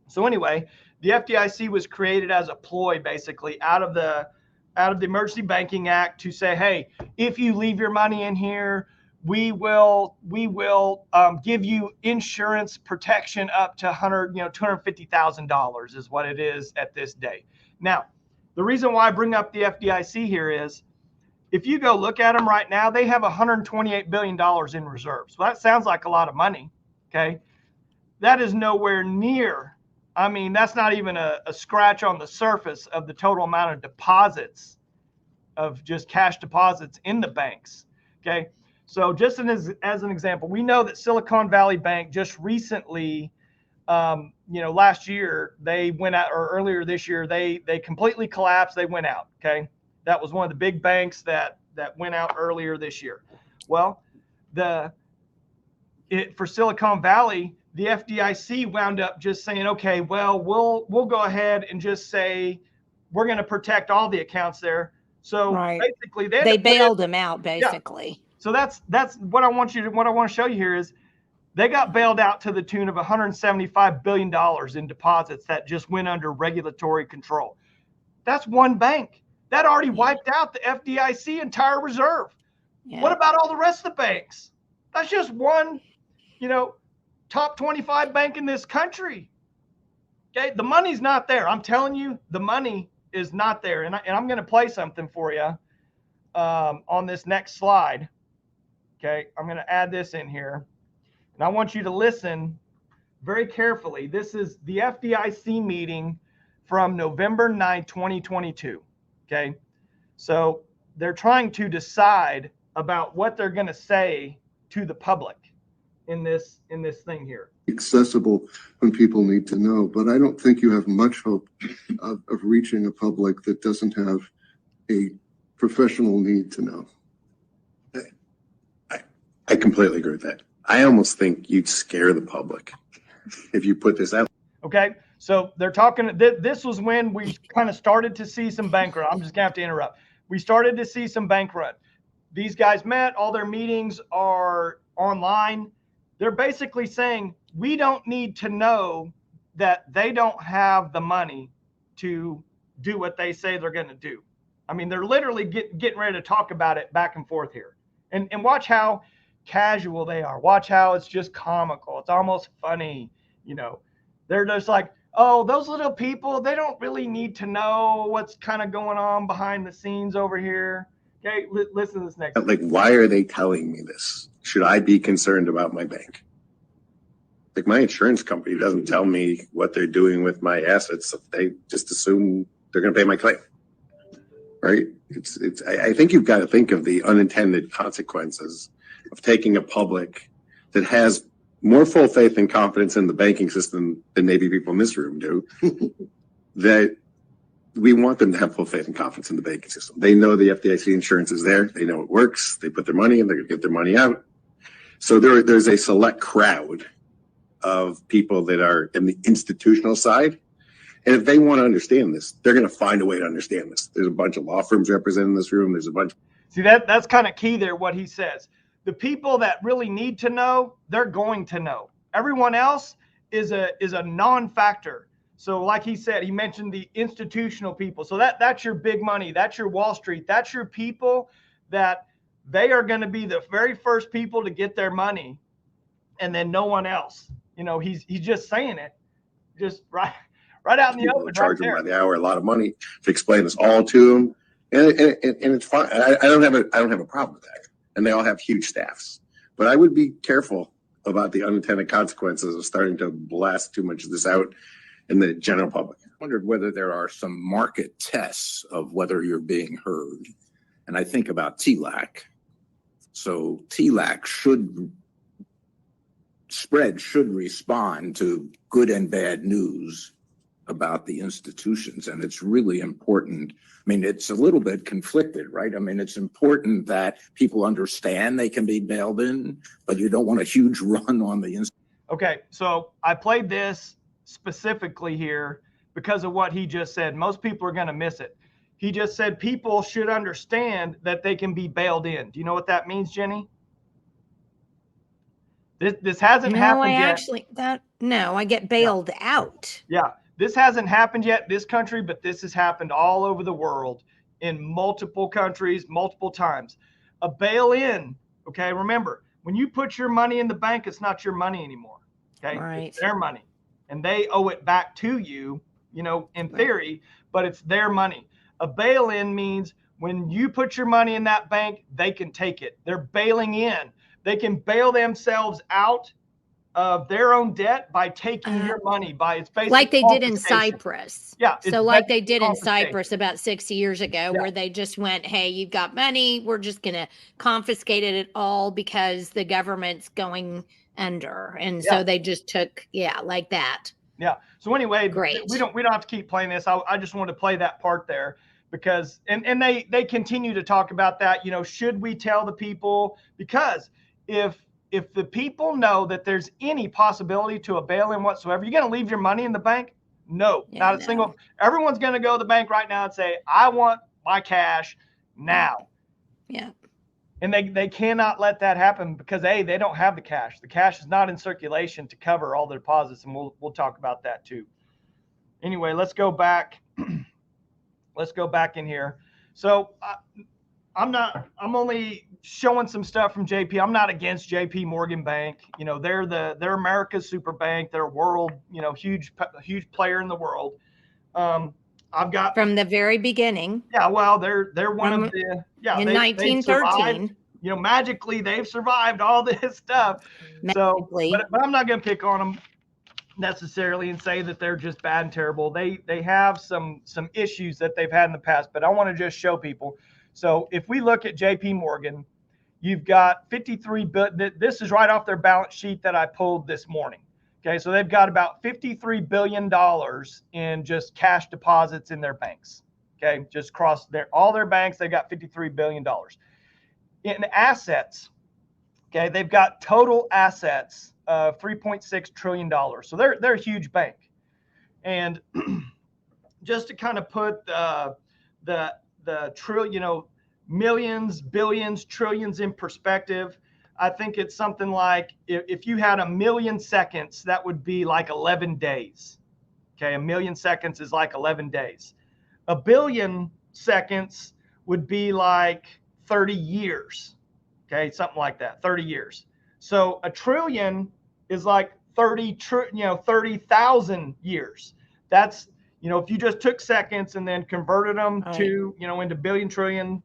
So anyway, the FDIC was created as a ploy, basically, out of the Emergency Banking Act to say, hey, if you leave your money in here, we will give you insurance protection up to $250,000 is what it is at this day. Now, the reason why I bring up the FDIC here is, if you go look at them right now, they have $128 billion in reserves. Well, that sounds like a lot of money, okay? That is nowhere near, that's not even a scratch on the surface of the total amount of deposits, of just cash deposits in the banks, okay? So just as an example, we know that Silicon Valley Bank just recently, last year, they went out, or earlier this year, they completely collapsed. They went out, okay? That was one of the big banks that went out earlier this year. Well, for Silicon Valley, the FDIC wound up just saying, okay, well, we'll go ahead and just say we're going to protect all the accounts there. So basically, they bailed them out, basically. Yeah. So that's what I want to show you here is they got bailed out to the tune of $175 billion in deposits that just went under regulatory control. That's one bank. That already wiped out the FDIC entire reserve. Yeah. What about all the rest of the banks? That's just one, top 25 bank in this country. Okay, the money's not there. I'm telling you, the money is not there. And I'm going to play something for you on this next slide. Okay, I'm going to add this in here. And I want you to listen very carefully. This is the FDIC meeting from November 9, 2022. Okay, so they're trying to decide about what they're going to say to the public in this thing here. Accessible when people need to know, but I don't think you have much hope of reaching a public that doesn't have a professional need to know. I completely agree with that. I almost think you'd scare the public if you put this out. Okay. So they're talking, this was when we kind of started to see some bank run. I'm just going to have to interrupt. We started to see some bank run. These guys met, all their meetings are online. They're basically saying, we don't need to know that they don't have the money to do what they say they're going to do. They're literally getting ready to talk about it back and forth here. And watch how casual they are. Watch how it's just comical. It's almost funny. They're just like, oh, those little people, they don't really need to know what's kind of going on behind the scenes over here. Okay, listen to this next. Like, why are they telling me this? Should I be concerned about my bank? Like, my insurance company doesn't tell me what they're doing with my assets. They just assume they're going to pay my claim, right? I think you've got to think of the unintended consequences of taking a public that has more full faith and confidence in the banking system than maybe people in this room do. That we want them to have full faith and confidence in the banking system. They know the FDIC insurance is there. They know it works. They put their money in, they're going to get their money out. So there's a select crowd of people that are in the institutional side. And if they want to understand this, they're going to find a way to understand this. There's a bunch of law firms represented in this room. There's a bunch. See, that's kind of key there, what he says. The people that really need to know, they're going to know. Everyone else is a non-factor. So like he said, he mentioned the institutional people. So that's your big money. That's your Wall Street. That's your people that they are going to be the very first people to get their money, and then no one else. He's just saying it, just right out in the open. Charge them by the hour a lot of money to explain this all to them, and it's fine. I don't have a problem with that. And they all have huge staffs. But I would be careful about the unintended consequences of starting to blast too much of this out in the general public. I wondered whether there are some market tests of whether you're being heard. And I think about TLAC So TLAC should respond to good and bad news about the institutions. And it's really important. I mean, it's a little bit conflicted, right? I mean, it's important that people understand they can be bailed in, but you don't want a huge run on the institution. Okay, so I played this specifically here because of what he just said. Most people are going to miss it. He just said people should understand that they can be bailed in. Do you know what that means, Jenny? This hasn't happened yet. I get bailed out. Yeah, this hasn't happened yet in this country, but this has happened all over the world in multiple countries, multiple times. A bail-in, okay, remember, when you put your money in the bank, it's not your money anymore, okay? Right. It's their money, and they owe it back to you, you know, in theory, but it's their money. A bail-in means when you put your money in that bank, they can take it. They're bailing in. They can bail themselves out of their own debt by taking your money. It's basically like they did in Cyprus. Yeah. So like they did in Cyprus about 6 years ago, where they just went, hey, you've got money. We're just going to confiscate it all because the government's going under. And so they just took, like that. Yeah. So anyway, great. We don't have to keep playing this. I just wanted to play that part there because, and they continue to talk about that, you know, should we tell the people? Because if the people know that there's any possibility to a bail-in whatsoever, you're going to leave your money in the bank? No, not a single. Everyone's going to go to the bank right now and say, I want my cash now. Yeah. And they cannot let that happen because they don't have the cash. The cash is not in circulation to cover all the deposits, and we'll talk about that too. Anyway, let's go back. Let's go back in here. So I'm only showing some stuff from JP. I'm not against JP Morgan Bank. You know, they're America's super bank. They're a world, you know, huge player in the world. I've got from the very beginning. Yeah, well, they're one of the in 1913. You know, magically they've survived all this stuff. Magically. So, but I'm not going to pick on them necessarily and say that they're just bad and terrible. They have some issues that they've had in the past, but I want to just show people. So if we look at JP Morgan, you've got 53 billion. This is right off their balance sheet that I pulled this morning. Okay, so they've got about $53 billion in just cash deposits in their banks. Okay, just across all their banks, they've got $53 billion. In assets, okay, they've got total assets of $3.6 trillion. So they're a huge bank. And just to kind of put the trillion, you know, millions, billions, trillions in perspective, I think it's something like if you had 1 million seconds, that would be like 11 days. Okay, 1 million seconds is like 11 days. 1 billion seconds would be like 30 years. Okay, something like that, 30 years. So a trillion is like 30,000 years. That's, you know, if you just took seconds and then converted them to, you know, into billion, trillion,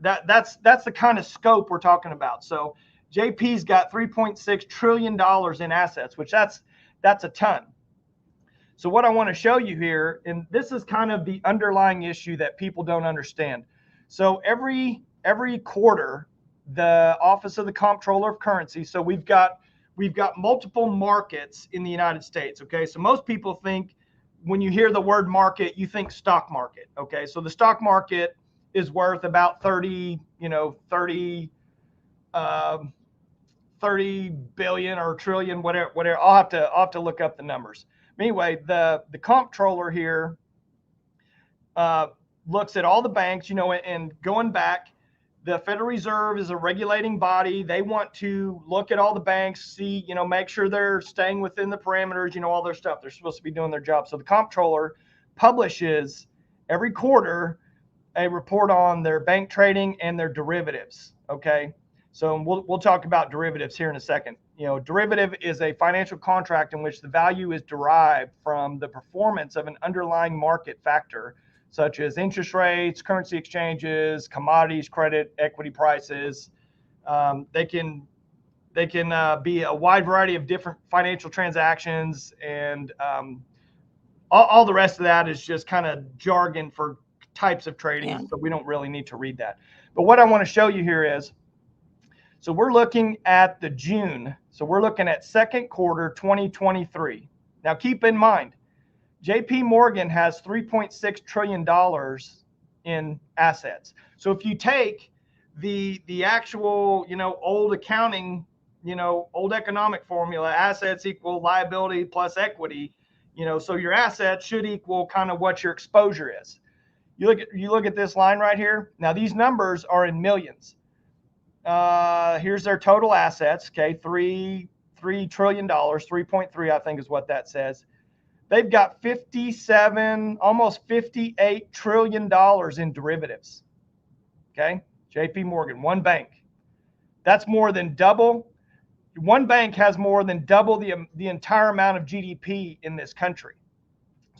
that's the kind of scope we're talking about. So JP's got $3.6 trillion in assets, which that's a ton. So what I want to show you here, and this is kind of the underlying issue that people don't understand. So every quarter, the Office of the Comptroller of Currency, so we've got multiple markets in the United States. Okay, so most people think when you hear the word market, you think stock market. Okay, so the stock market is worth about 30 billion or trillion, whatever. I'll have to look up the numbers. Anyway, the comptroller here looks at all the banks, you know, and going back, the Federal Reserve is a regulating body. They want to look at all the banks, see, you know, make sure they're staying within the parameters, you know, all their stuff. They're supposed to be doing their job. So the comptroller publishes every quarter a report on their bank trading and their derivatives. Okay. So we'll talk about derivatives here in a second. You know, derivative is a financial contract in which the value is derived from the performance of an underlying market factor, such as interest rates, currency exchanges, commodities, credit, equity prices. They can be a wide variety of different financial transactions, and all the rest of that is just kind of jargon for types of trading, so we don't really need to read that. But what I want to show you here is, So we're looking at the June. So we're looking at second quarter 2023. Now keep in mind, JP Morgan has $3.6 trillion in assets. So if you take the actual, old accounting, old economic formula, assets equal liability plus equity, so your assets should equal kind of what your exposure is. You look at this line right here. Now these numbers are in millions. Here's their total assets. Okay, $3 trillion, 3.3, I think is what that says. They've got 57, almost $58 trillion in derivatives. Okay, JP Morgan, one bank. That's more than double. One bank has more than double the entire amount of GDP in this country.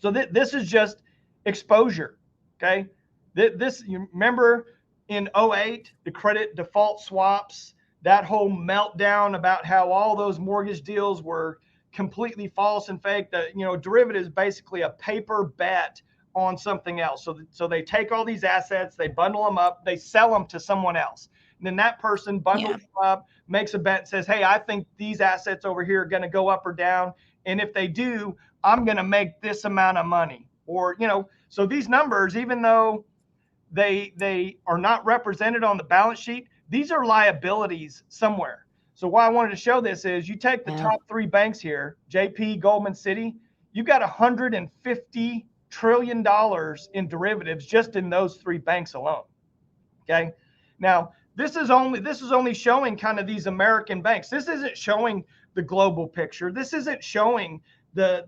So this is just exposure. Okay, this, you remember in 2008, the credit default swaps, that whole meltdown about how all those mortgage deals were completely false and fake. That, derivative is basically a paper bet on something else. So they take all these assets, they bundle them up, they sell them to someone else. And then that person bundles them up, makes a bet, says, hey, I think these assets over here are going to go up or down. And if they do, I'm going to make this amount of money. Or, so these numbers, even though they are not represented on the balance sheet, these are liabilities somewhere. So why I wanted to show this is you take the top three banks here, JP, Goldman, Citi, you got $150 trillion in derivatives just in those three banks alone. Okay. Now this is only showing kind of these American banks. This isn't showing the global picture. This isn't showing the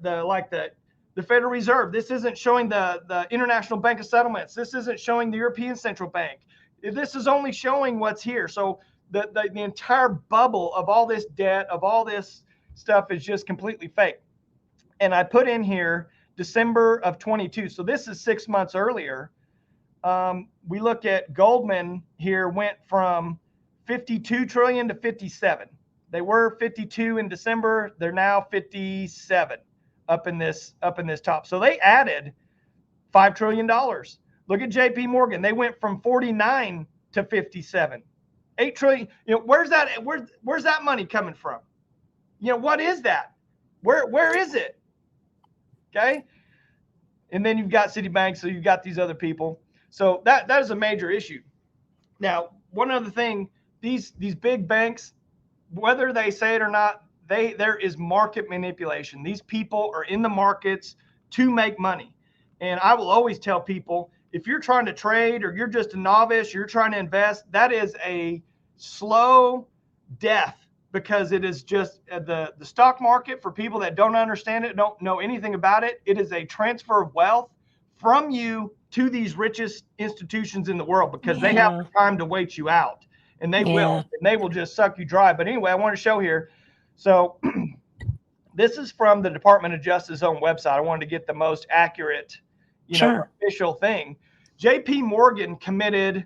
Federal Reserve. This isn't showing the International Bank of Settlements. This isn't showing the European Central Bank. This is only showing what's here. So the entire bubble of all this debt, of all this stuff is just completely fake. And I put in here December of 22. So this is 6 months earlier. We look at Goldman here, went from 52 trillion to 57. They were 52 in December. They're now 57 up in this top. So they added $5 trillion. Look at JP Morgan. They went from 49 to 57. 8 trillion. Where's that money coming from? What is that? Where is it? Okay. And then you've got Citibank, so you've got these other people. So that is a major issue. Now, one other thing, these big banks, whether they say it or not, there is market manipulation. These people are in the markets to make money. And I will always tell people, if you're trying to trade or you're just a novice, you're trying to invest, that is a slow death, because it is just the stock market, for people that don't understand it, don't know anything about it. It is a transfer of wealth from you to these richest institutions in the world, because they have the time to wait you out, and they will, and they will just suck you dry. But anyway, I want to show here. So this is from the Department of Justice's own website. I wanted to get the most accurate, official thing. JP Morgan committed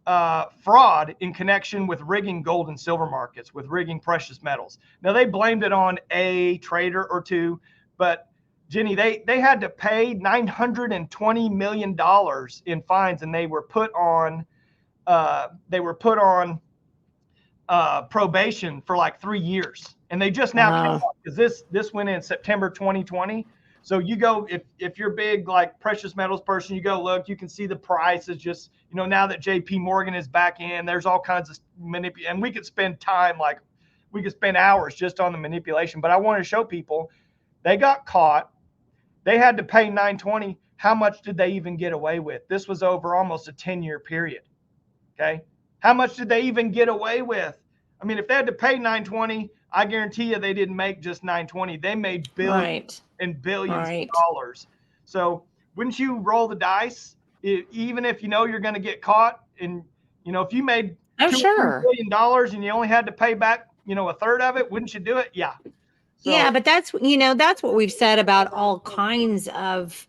fraud in connection with rigging gold and silver markets, with rigging precious metals. Now, they blamed it on a trader or two, but Jenny, they had to pay $920 million in fines, and they were put on probation for like 3 years, and they just now came out, because this went in September 2020. So you go, if you're big like precious metals person, you go look, you can see the price is just, now that JP Morgan is back in, there's all kinds of and we could spend time, like we could spend hours just on the manipulation. But I want to show people, they got caught. They had to pay $920. How much did they even get away with? This was over almost a 10-year period. Okay. How much did they even get away with? I mean, if they had to pay $920, I guarantee you they didn't make just $920. They made billions and billions of dollars. So wouldn't you roll the dice, even if you're going to get caught? And if you made $2 billion and you only had to pay back a third of it, wouldn't you do it? Yeah. So, yeah, but that's what we've said about all kinds of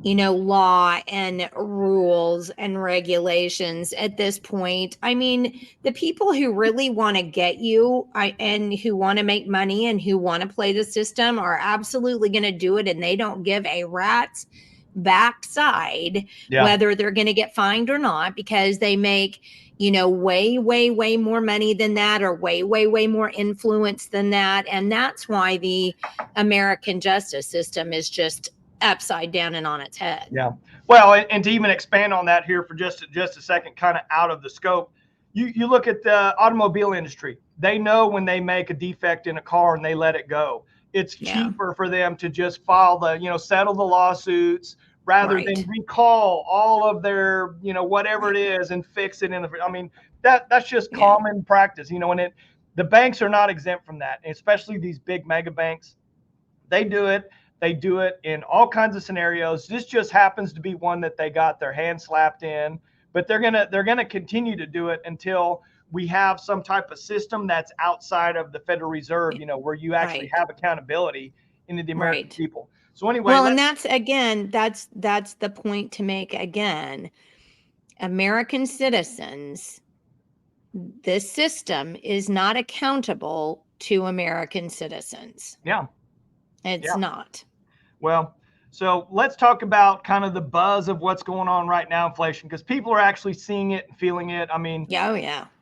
law and rules and regulations at this point. I mean, the people who really want to get you and who want to make money and who want to play the system are absolutely going to do it, and they don't give a rat's backside whether they're going to get fined or not, because they make way, way, way more money than that, or way, way, way more influence than that. And that's why the American justice system is just upside down and on its head. Yeah. Well, and to even expand on that here for just a second, kind of out of the scope, you look at the automobile industry. They know when they make a defect in a car and they let it go, it's cheaper for them to just file settle the lawsuits rather than recall all of their, whatever it is and fix it I mean, that's just common practice, and the banks are not exempt from that, especially these big mega banks. They do it. They do it in all kinds of scenarios. This just happens to be one that they got their hand slapped in, but they're gonna continue to do it until we have some type of system that's outside of the Federal Reserve, where you actually have accountability into the American people. So anyway, well, and that's the point to make again. American citizens, this system is not accountable to American citizens. Yeah. It's not. Well, so let's talk about kind of the buzz of what's going on right now, inflation, because people are actually seeing it and feeling it. I mean,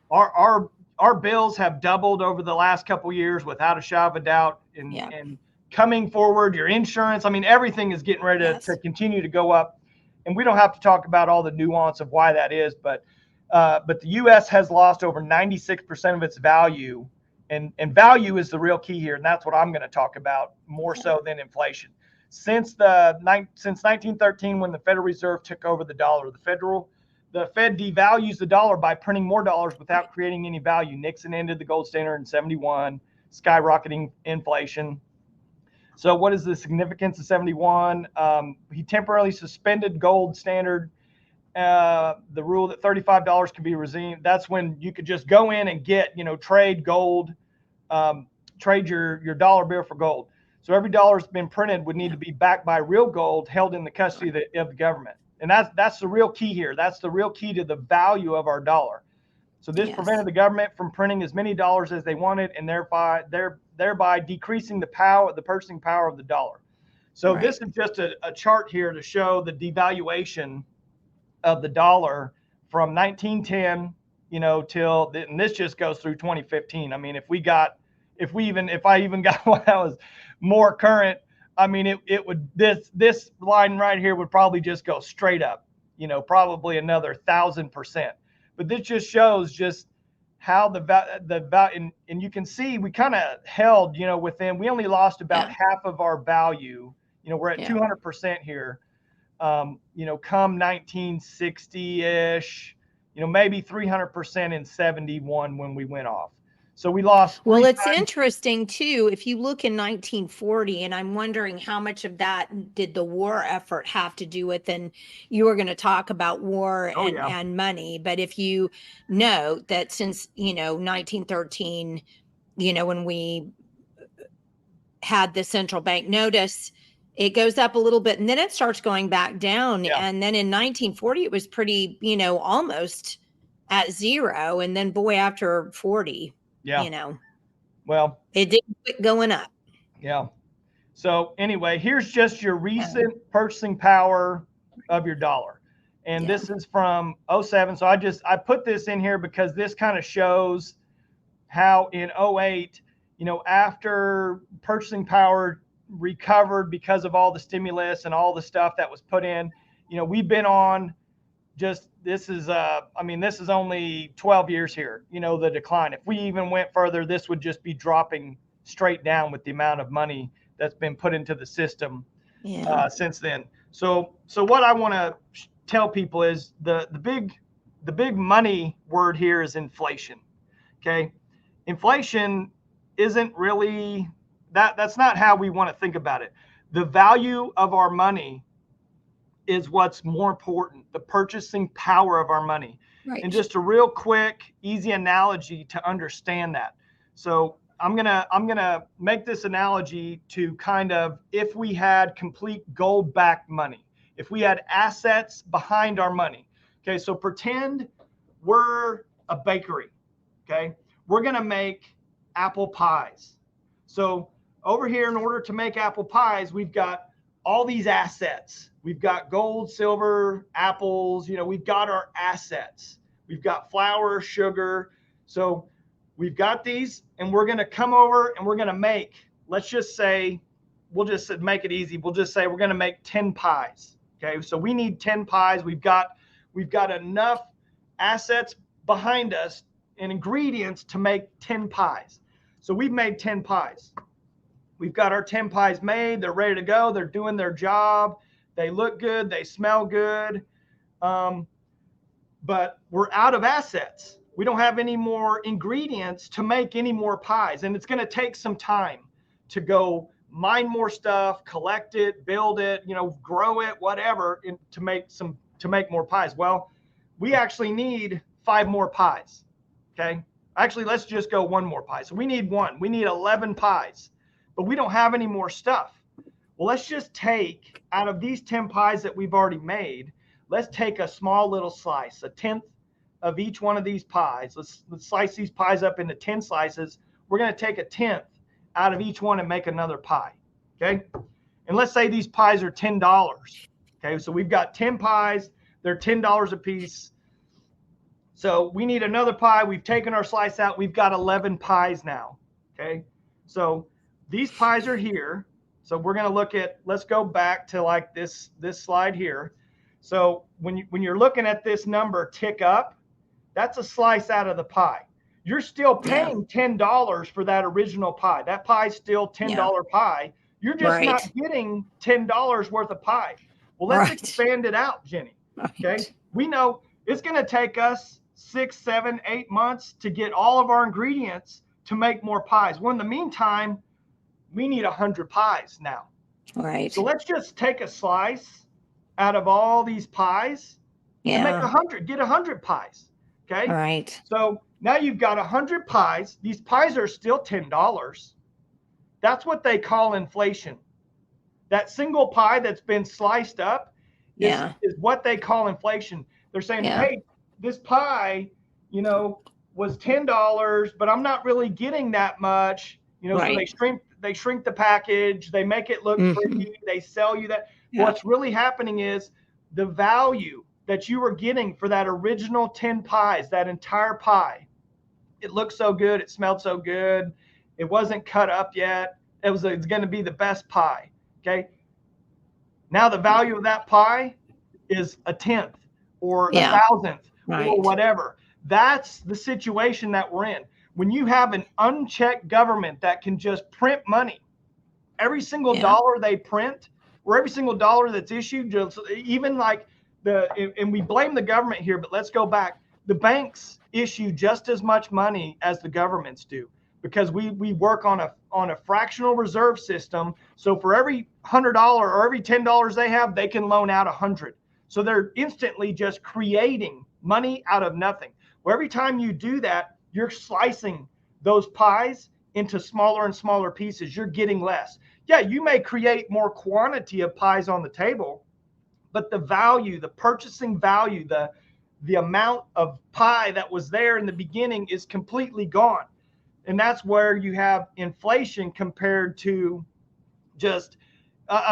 our bills have doubled over the last couple of years without a shadow of a doubt. And coming forward, your insurance, I mean, everything is getting ready to continue to go up. And we don't have to talk about all the nuance of why that is, but the U.S. has lost over 96% of its value. And value is the real key here. And that's what I'm going to talk about more so than inflation. Since 1913, when the Federal Reserve took over the dollar, the Fed devalues the dollar by printing more dollars without creating any value. Nixon ended the gold standard in 71, skyrocketing inflation. So what is the significance of 71? He temporarily suspended gold standard, the rule that $35 can be redeemed. That's when you could just go in and get, trade gold, trade your dollar bill for gold. So every dollar that's been printed would need to be backed by real gold held in the custody of the government. And that's the real key here. That's the real key to the value of our dollar. So this prevented the government from printing as many dollars as they wanted, and thereby decreasing the purchasing power of the dollar. So this is just a chart here to show the devaluation of the dollar from 1910, and this just goes through 2015. I mean, if I even got one that was more current, I mean, it would, this line right here would probably just go straight up, probably another 1,000%. But this just shows just how and you can see we kind of held, within, we only lost about half of our value. We're at 200% here. Come 1960-ish, maybe 300% in 71 when we went off. So we lost. Well, it's interesting too, if you look in 1940, and I'm wondering how much of that did the war effort have to do with, and you were going to talk about war and money, but if you know that since, 1913, when we had the central bank notice, it goes up a little bit and then it starts going back down. And then in 1940, it was pretty, almost at zero. And then after 40, well, it didn't quit going up. Yeah. So anyway, here's just your recent purchasing power of your dollar. And this is from 07. So I put this in here because this kind of shows how in 08, after purchasing power recovered because of all the stimulus and all the stuff that was put in, we've been on this is only 12 years here, the decline. If we even went further, this would just be dropping straight down with the amount of money that's been put into the system since then. So what I want to tell people is the big money word here is inflation. Okay. Inflation isn't really that's not how we want to think about it. The value of our money is what's more important, the purchasing power of our money. Right. And just a real quick, easy analogy to understand that. So I'm gonna make this analogy to kind of, if we had complete gold-backed money, if we had assets behind our money. Okay, so pretend we're a bakery. Okay, we're gonna make apple pies. So over here, in order to make apple pies, we've got all these assets. We've got gold, silver, apples, we've got our assets. we've got flour, sugar. So we've got these, and we're going to come over and we're going to make, let's just say, we'll just make it easy. We'll just say we're going to make 10 pies. Okay. So we need 10 pies. We've got enough assets behind us and ingredients to make 10 pies. So we've made 10 pies. We've got our 10 pies made. They're ready to go. They're doing their job. They look good. They smell good. But we're out of assets. We don't have any more ingredients to make any more pies. And it's going to take some time to go mine more stuff, collect it, build it, grow it, whatever, to make more pies. Well, we actually need 5 more pies. Okay. Actually, let's just go 1 more pie. So we need 1. We need 11 pies, but we don't have any more stuff. Well, let's just take out of these 10 pies that we've already made, let's take a small little slice, a 1/10 of each one of these pies. Let's slice these pies up into 10 slices. We're going to take a 1/10 out of each one and make another pie. Okay. And let's say these pies are $10. Okay. So we've got 10 pies. They're $10 a piece. So we need another pie. We've taken our slice out. We've got 11 pies now. Okay. So these pies are here. So we're going to look at, let's go back to like this slide here. So when you're looking at this number tick up, that's a slice out of the pie. You're still paying $10 for that original pie. That pie's still $10 pie. You're just not getting $10 worth of pie. Well, let's expand it out, Jenny. Okay. We know it's going to take us 6, 7, 8 months to get all of our ingredients to make more pies. Well, in the meantime, we need 100 pies now. Right. So let's just take a slice out of all these pies and make 100, get 100 pies. Okay. All right. So now you've got 100 pies. These pies are still $10. That's what they call inflation. That single pie that's been sliced up is what they call inflation. They're saying, hey, this pie, was $10, but I'm not really getting that much. So they shrink the package, they make it look pretty, they sell you that. What's really happening is the value that you were getting for that original 10 pies, that entire pie. It looked so good, it smelled so good, it wasn't cut up yet. It's going to be the best pie. Okay. Now the value of that pie is a 1/10 or a 1,000th or whatever. That's the situation that we're in. When you have an unchecked government that can just print money, every single dollar they print or every single dollar that's issued, just even like and we blame the government here, but let's go back. The banks issue just as much money as the governments do, because we work on a fractional reserve system. So for every $100 or every $10 they have, they can loan out 100. So they're instantly just creating money out of nothing. Well, every time you do that, you're slicing those pies into smaller and smaller pieces. You're getting less. Yeah, you may create more quantity of pies on the table, but the value, the purchasing value, the amount of pie that was there in the beginning is completely gone. And that's where you have inflation compared to just,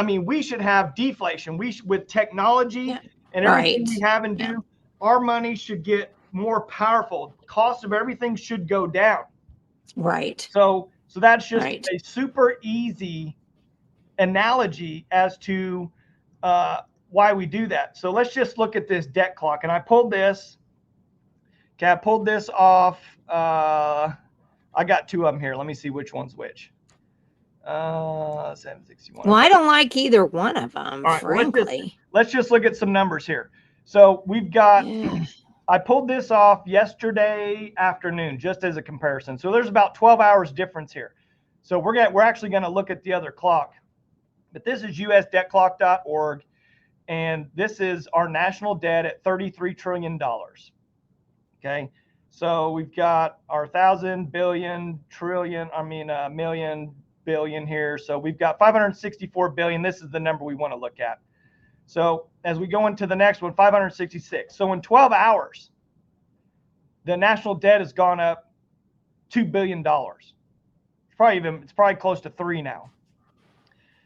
we should have deflation. With technology and everything we have and do, our money should get more powerful. The cost of everything should go down. Right. So that's just a super easy analogy as to why we do that. So let's just look at this debt clock. And I pulled this. Okay, I pulled this off. I got 2 of them here. Let me see which one's which. 761. Well, I don't like either one of them, right, frankly. Let's just look at some numbers here. So we've got, I pulled this off yesterday afternoon, just as a comparison. So there's about 12 hours difference here. So we're actually going to look at the other clock. But this is usdebtclock.org. And this is our national debt at $33 trillion. Okay. So we've got our 1,000 billion trillion, million billion here. So we've got 564 billion. This is the number we want to look at. So as we go into the next one, 566. So in 12 hours, the national debt has gone up $2 billion. It's probably close to 3 now.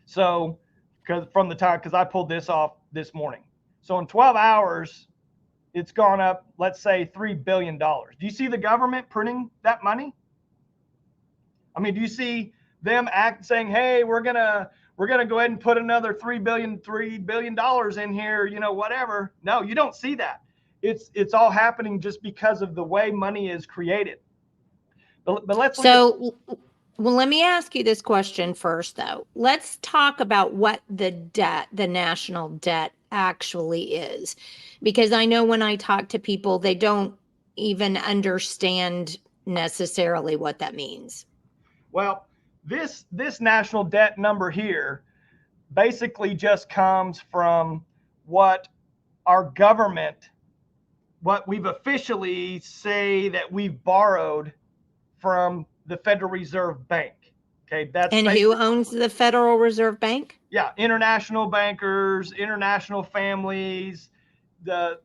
So because I pulled this off this morning. So in 12 hours, it's gone up, let's say $3 billion. Do you see the government printing that money? I mean, do you see them saying, hey, we're gonna go ahead and put another $3 billion in here, you know, whatever? No, you don't see that. It's all happening just because of the way money is created. But let's well, let me ask you this question first, though. Let's talk about what the national debt actually is, because I know when I talk to people, they don't even understand necessarily what that means. Well, this national debt number here basically just comes from what our government, what we've officially say that we've borrowed from the Federal Reserve Bank. Okay, and who owns the Federal Reserve Bank? Yeah, international bankers, international families, the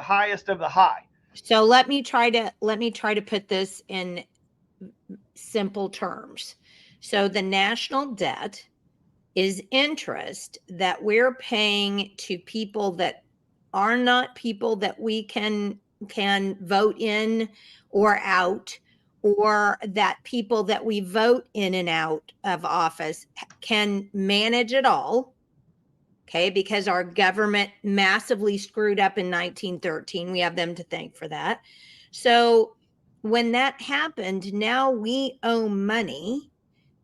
highest of the high. So let me try to put this in simple terms. So the national debt is interest that we're paying to people that are not people that we can vote in or out, or that people that we vote in and out of office can manage it all. Okay, because our government massively screwed up in 1913. We have them to thank for that. So when that happened, now we owe money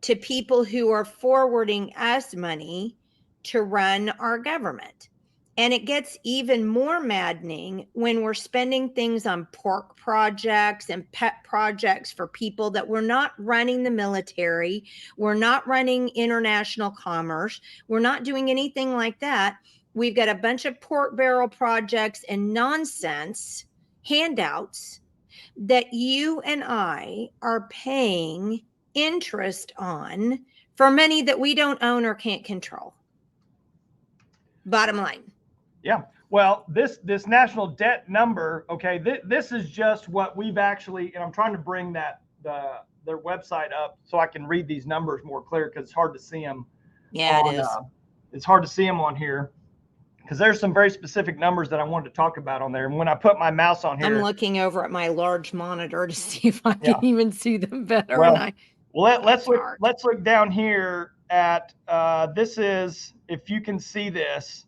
to people who are forwarding us money to run our government. And it gets even more maddening when we're spending things on pork projects and pet projects for people that we're not running the military, we're not running international commerce, we're not doing anything like that. We've got a bunch of pork barrel projects and nonsense handouts that you and I are paying interest on for money that we don't own or can't control. Bottom line. Yeah. Well, this national debt number, okay, this is just what we've actually, and I'm trying to bring their website up so I can read these numbers more clear, because it's hard to see them. Yeah, it is. It's hard to see them on here because there's some very specific numbers that I wanted to talk about on there. And when I put my mouse on here, I'm looking over at my large monitor to see if I can even see them better. Well, let's look down here at this is, if you can see this.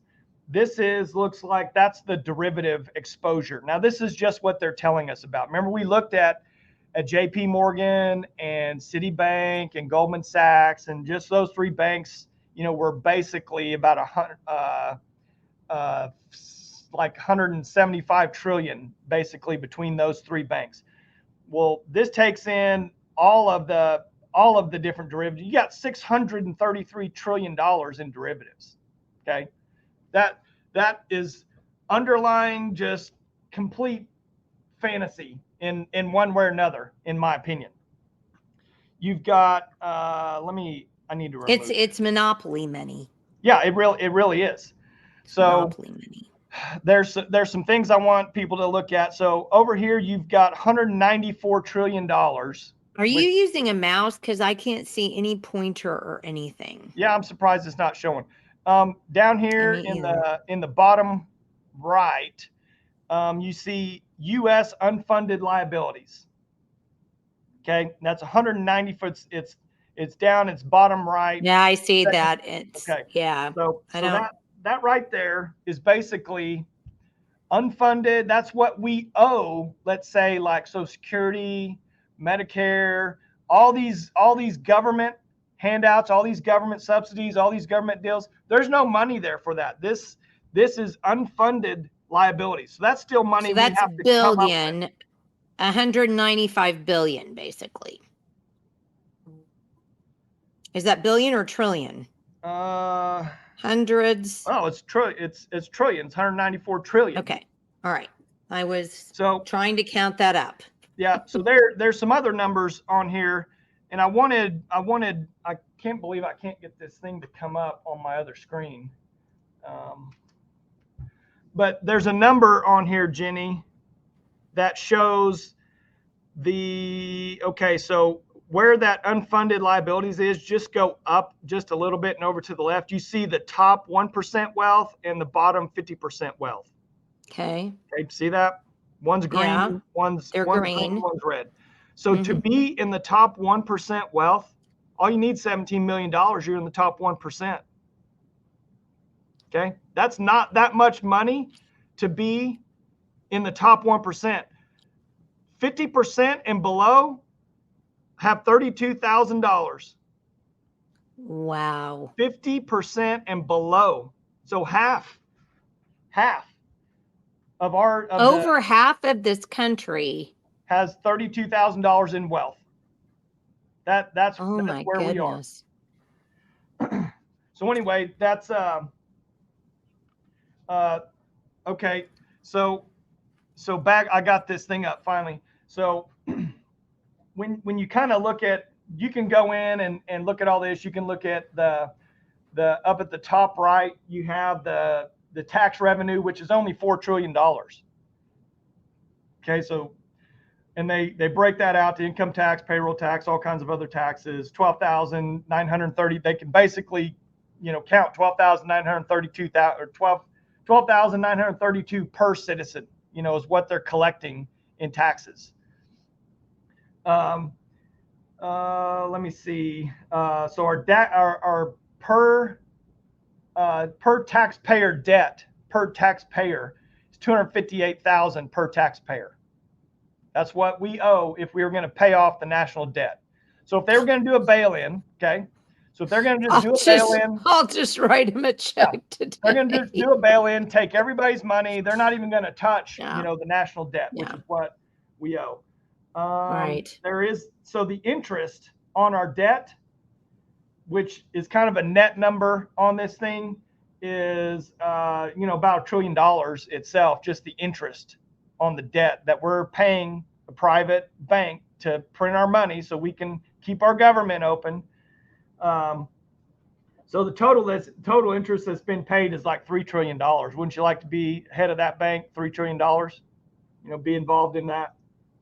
This looks like that's the derivative exposure. Now, this is just what they're telling us about. Remember, we looked at JP Morgan and Citibank and Goldman Sachs, and just those three banks, you know, were basically about like 175 trillion basically between those three banks. Well, this takes in all of the different derivatives. You got $633 trillion in derivatives. Okay. That is underlying just complete fantasy in one way or another, in my opinion. You've got I need to remove it's monopoly money. Yeah, it really is. So monopoly money. There's some things I want people to look at. So over here you've got $194 trillion. Are you using a mouse? Because I can't see any pointer or anything. Yeah, I'm surprised it's not showing. Down here in the bottom right, you see U.S. unfunded liabilities. Okay, that's 190 foot. It's down. It's bottom right. Yeah, I see that. It's okay. Yeah. So that right there is basically unfunded. That's what we owe. Let's say like Social Security, Medicare, all these government handouts, all these government subsidies, all these government deals. There's no money there for that. This is unfunded liabilities. So that's still money. So that's billion, 195 billion, basically. Is that billion or trillion? Hundreds. Oh, it's trillions. 194 trillion. Okay. All right. I was trying to count that up. Yeah. So there's some other numbers on here. And I can't believe I can't get this thing to come up on my other screen. But there's a number on here, Jenny, that shows so where that unfunded liabilities is, just go up just a little bit and over to the left. You see the top 1% wealth and the bottom 50% wealth. Okay. Okay, see that? One's green, Yeah, one's they're green, green. one's red. So to Mhm. be in the top 1% wealth, all you need $17 million. You're in the top 1%. Okay, that's not that much money to be in the top 1%. 50% and below have $32,000. Wow. 50% and below. So half of the Over half of this country. has $32,000 in wealth. That's Oh my where we are. goodness. So anyway, that's okay. So back, I got this thing up finally. So when you kind of look at, you can go in and look at all this. You can look at the up at the top right, you have the tax revenue, which is only $4 trillion. Okay, so and they break that out to income tax, payroll tax, all kinds of other taxes. 12,930. They can basically, count 12,932 or 12,932 per citizen. Is what they're collecting in taxes. Let me see. So our per taxpayer debt per taxpayer is 258,000 per taxpayer. That's what we owe if we were going to pay off the national debt. So if they were going to do a bail-in, okay. So if they're going to just do a bail-in, I'll just write him a check today. they're going to just do a bail-in, take everybody's money. They're not even going to touch, Yeah. the national debt, which Yeah. is what we owe. Right. So the interest on our debt, which is kind of a net number on this thing, is about $1 trillion itself, just the interest on the debt that we're paying a private bank to print our money so we can keep our government open. So the total interest that's been paid is like $3 trillion. Wouldn't you like to be head of that bank? $3 trillion, be involved in that.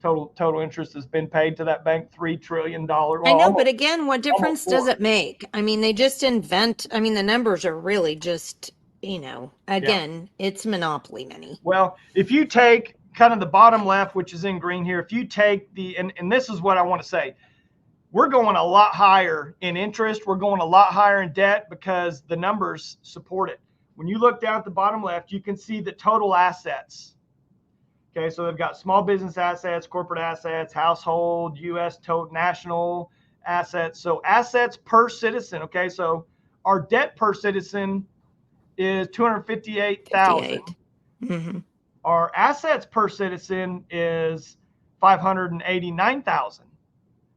Total interest has been paid to that bank, $3 trillion. Well, I know, but again, what difference does it make? I mean, they just invent, the numbers are really just, again, it's monopoly money. Well, if you take kind of the bottom left, which is in green here, if you take and this is what I want to say, we're going a lot higher in interest. We're going a lot higher in debt because the numbers support it. When you look down at the bottom left, you can see the total assets. Okay, so they've got small business assets, corporate assets, household, U.S. total national assets. So assets per citizen. Okay, so our debt per citizen is 258,000. Mm-hmm. Our assets per citizen is 589,000.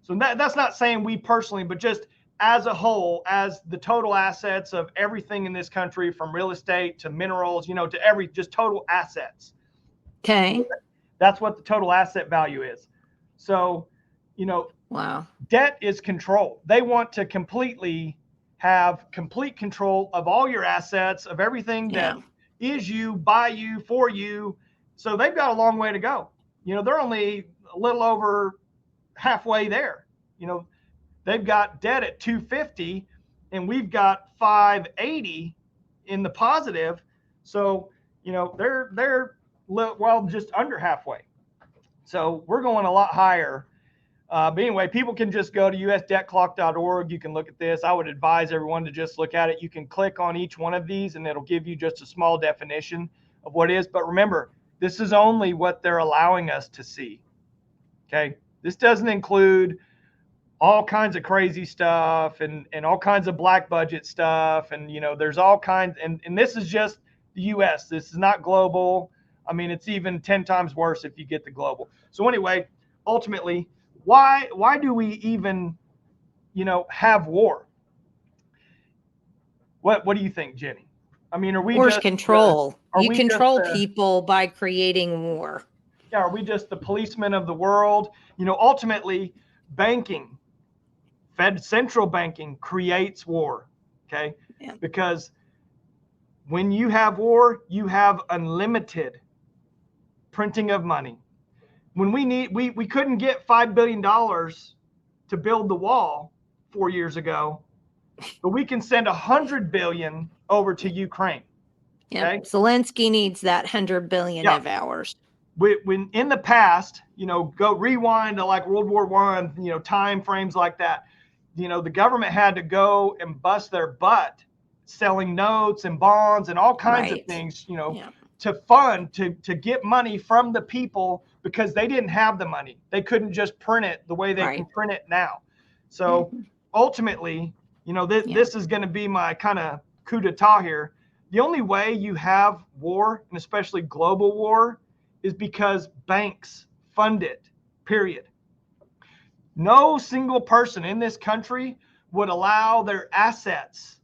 So that's not saying we personally, but just as a whole, as the total assets of everything in this country, from real estate to minerals, to just total assets. Okay. That's what the total asset value is. So, wow. Debt is control. They want to completely have complete control of all your assets, of everything that is you, by you, for you. So they've got a long way to go. They're only a little over halfway there. They've got debt at 250 and we've got 580 in the positive. So, they're just under halfway. So we're going a lot higher. But anyway, people can just go to usdebtclock.org. You can look at this. I would advise everyone to just look at it. You can click on each one of these and it'll give you just a small definition of what it is. But remember, this is only what they're allowing us to see. Okay. This doesn't include all kinds of crazy stuff and all kinds of black budget stuff. And, there's all kinds. And this is just the US. This is not global. I mean, it's even 10 times worse if you get the global. So anyway, ultimately, why do we even, have war? What do you think, Jenny? I mean, are we War's just control? You control just, people by creating war. Yeah, are we just the policemen of the world? Ultimately, banking, central banking creates war. Okay, because when you have war, you have unlimited printing of money. When we couldn't get $5 billion to build the wall 4 years ago, but we can send $100 billion over to Ukraine. Yep. Okay? Zelensky needs that 100 billion Yeah. of ours. When in the past, go rewind to like World War I, time frames like that, the government had to go and bust their butt selling notes and bonds and all kinds of Right. things, Yeah. to fund, to get money from the people because they didn't have the money. They couldn't just print it the way they can Right. print it now. So ultimately, this is going to be my kind of coup d'etat here. The only way you have war, and especially global war, is because banks fund it, period. No single person in this country would allow their assets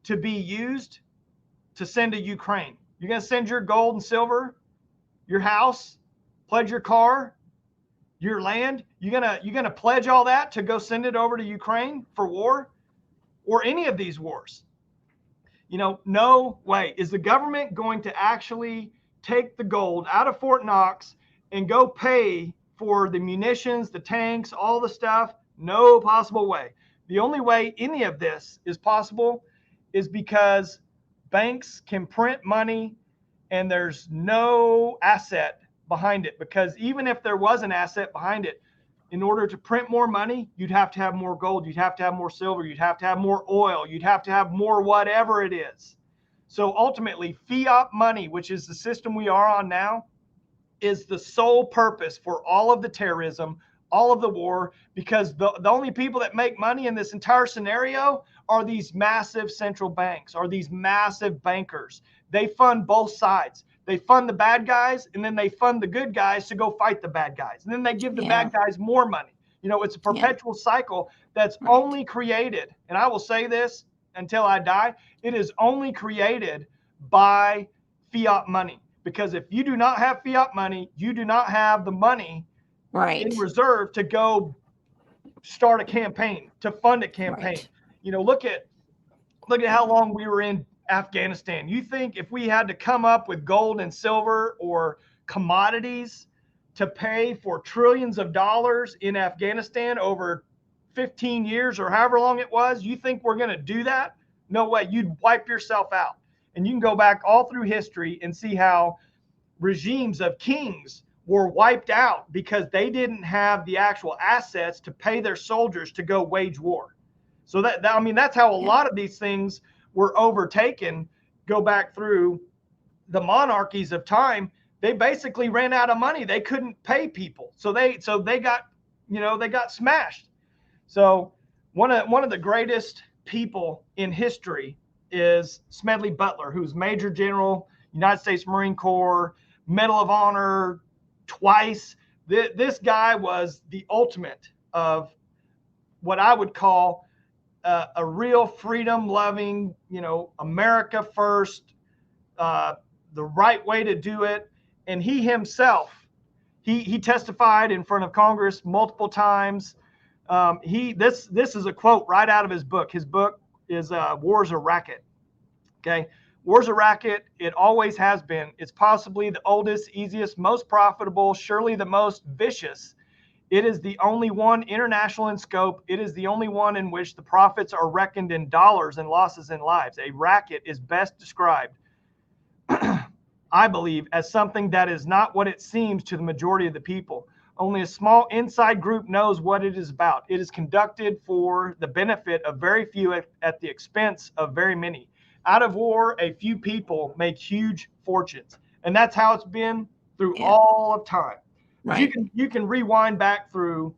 to be used to send to Ukraine. You're going to send your gold and silver, your house, pledge your car, your land. You're going to pledge all that to go send it over to Ukraine for war or any of these wars. No way. Is the government going to actually take the gold out of Fort Knox and go pay for the munitions, the tanks, all the stuff? No possible way. The only way any of this is possible is because banks can print money and there's no asset behind it. Because even if there was an asset behind it, in order to print more money, you'd have to have more gold, you'd have to have more silver, you'd have to have more oil, you'd have to have more whatever it is. So ultimately, fiat money, which is the system we are on now, is the sole purpose for all of the terrorism, all of the war, because the only people that make money in this entire scenario are these massive central banks, are these massive bankers. They fund both sides. They fund the bad guys, and then they fund the good guys to go fight the bad guys. And then they give the bad guys more money. It's a perpetual cycle that's only created, and I will say this until I die, it is only created by fiat money. Because if you do not have fiat money, you do not have the money in reserve to go start a campaign, to fund a campaign. Look at how long we were in Afghanistan. You think if we had to come up with gold and silver or commodities to pay for trillions of dollars in Afghanistan over 15 years or however long it was, you think we're going to do that? No way. You'd wipe yourself out. And you can go back all through history and see how regimes of kings were wiped out because they didn't have the actual assets to pay their soldiers to go wage war. So that's how a lot of these things were overtaken. Go back through the monarchies of time. They basically ran out of money. They couldn't pay people. So they got, they got smashed. So one of the greatest people in history is Smedley Butler, who's Major General, United States Marine Corps, Medal of Honor twice. This guy was the ultimate of what I would call a real freedom-loving, America first, the right way to do it. And he himself, he testified in front of Congress multiple times. This is a quote right out of his book. His book is War's a Racket. Okay. War's a racket. It always has been. It's possibly the oldest, easiest, most profitable, surely the most vicious. It is the only one international in scope. It is the only one in which the profits are reckoned in dollars and losses in lives. A racket is best described, I believe, as something that is not what it seems to the majority of the people. Only a small inside group knows what it is about. It is conducted for the benefit of very few at the expense of very many. Out of war, a few people make huge fortunes. And that's how it's been through all of time. Right. You can rewind back through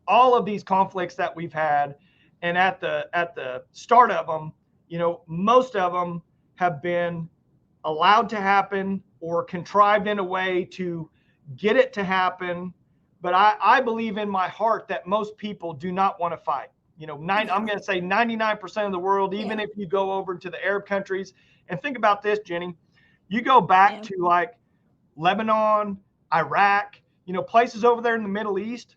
all of these conflicts that we've had. And at the start of them, most of them have been allowed to happen or contrived in a way to get it to happen. But I believe in my heart that most people do not want to fight. I'm going to say 99% of the world, even if you go over to the Arab countries. And think about this, Jenny. You go back to like Lebanon, Iraq, places over there in the Middle East,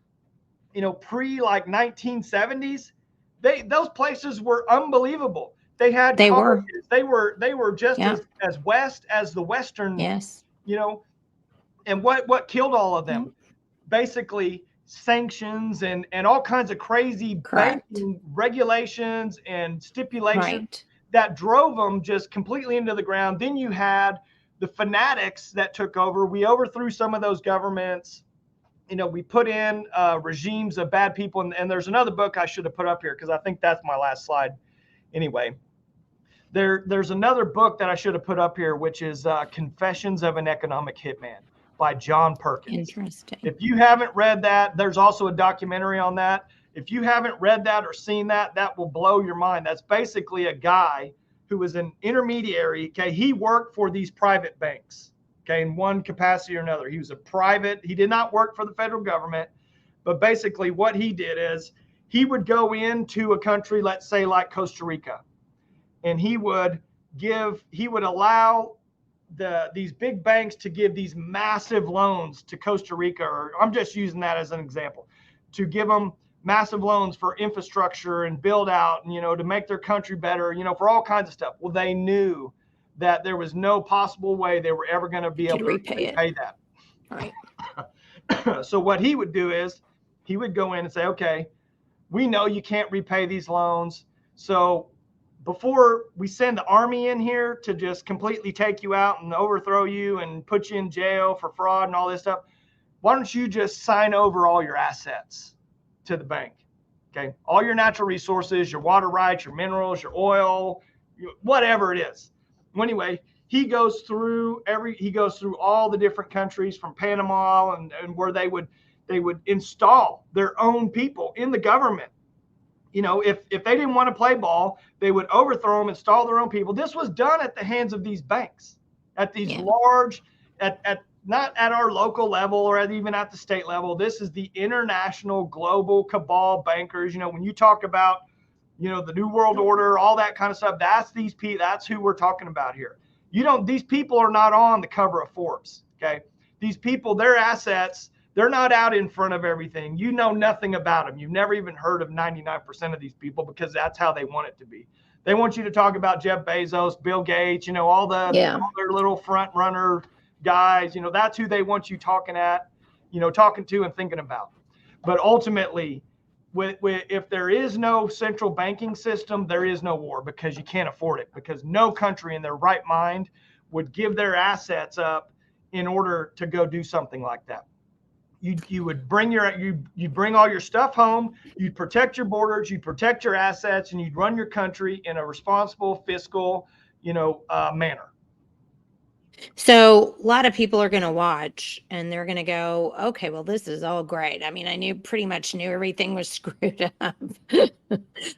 pre like 1970s, those places were unbelievable. They had colleges. They were just as West as the Western, and what killed all of them? Basically sanctions and all kinds of crazy banking regulations and stipulations. that drove them just completely into the ground. Then you had the fanatics that took over. We overthrew some of those governments. You know, we put in regimes of bad people. And there's another book I should have put up here because I think that's my last slide. Anyway, there's another book that I should have put up here, which is Confessions of an Economic Hitman by John Perkins. Interesting. If you haven't read that, there's also a documentary on that. If you haven't read that or seen that, that will blow your mind. That's basically a guy who was an intermediary. Okay, he worked for these private banks. Okay, in one capacity or another. He was a private, he did not work for the federal government, but basically what he did is he would go into a country, let's say like Costa Rica, and he would allow these big banks to give these massive loans to Costa Rica, or I'm just using that as an example, to give them massive loans for infrastructure and build out, and, you know, to make their country better, you know, for all kinds of stuff. Well, they knew that there was no possible way they were ever going to be able to repay that. Right. So what he would do is he would go in and say, okay, we know you can't repay these loans. So before we send the army in here to just completely take you out and overthrow you and put you in jail for fraud and all this stuff, why don't you just sign over all your assets to the bank? Okay. All your natural resources, your water rights, your minerals, your oil, whatever it is. Anyway, he goes through all the different countries from Panama and where they would install their own people in the government. You know, if they didn't want to play ball, they would overthrow them, install their own people. This was done at the hands of these banks, at these large, not at our local level or even at the state level. This is the international global cabal bankers. You know, when you talk about, you know, the New World Order, all that kind of stuff, that's who we're talking about here. These people are not on the cover of Forbes. Okay. These people, their assets, they're not out in front of everything. You know nothing about them. You've never even heard of 99% of these people because that's how they want it to be. They want you to talk about Jeff Bezos, Bill Gates, you know, all their little front runner guys, you know, that's who they want you talking to and thinking about. But ultimately, if there is no central banking system, there is no war because you can't afford it, because no country in their right mind would give their assets up in order to go do something like that. You would bring all your stuff home, you'd protect your borders, you'd protect your assets, and you'd run your country in a responsible fiscal, manner. So a lot of people are going to watch and they're going to go, okay, well, this is all great. I mean, I pretty much knew everything was screwed up.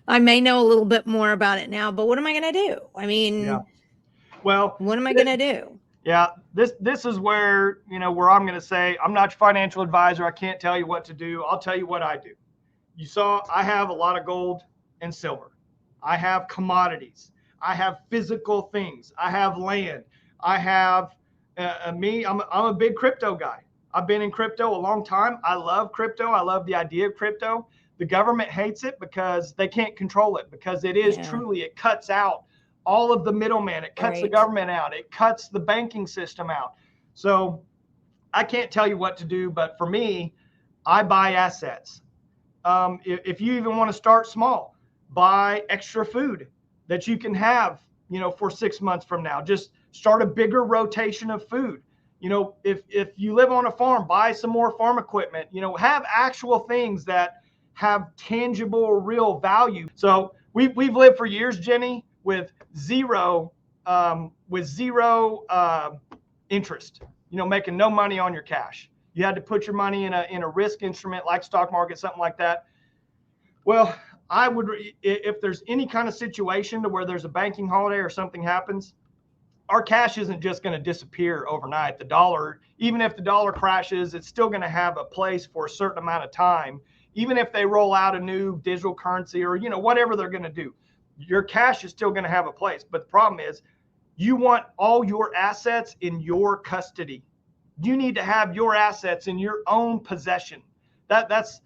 I may know a little bit more about it now, but what am I going to do? I mean, well, what am I going to do? Yeah, this is where, where I'm going to say, I'm not your financial advisor. I can't tell you what to do. I'll tell you what I do. You saw, I have a lot of gold and silver. I have commodities. I have physical things. I have land. I have I'm a big crypto guy. I've been in crypto a long time. I love crypto. I love the idea of crypto. The government hates it because they can't control it, because it is truly, it cuts out all of the middleman. It cuts the government out. It cuts the banking system out. So I can't tell you what to do, but for me, I buy assets. If you even want to start small, buy extra food that you can have, for 6 months from now. Just start a bigger rotation of food. If you live on a farm, buy some more farm equipment. Have actual things that have tangible, real value. So we've lived for years, Jenny, with zero interest, making no money on your cash. You had to put your money in a risk instrument like stock market, something like that. Well, I would, if there's any kind of situation to where there's a banking holiday or something happens, our cash isn't just going to disappear overnight. The dollar, even if the dollar crashes, it's still going to have a place for a certain amount of time. Even if they roll out a new digital currency or, whatever they're going to do, your cash is still going to have a place. But the problem is, you want all your assets in your custody. You need to have your assets in your own possession. That's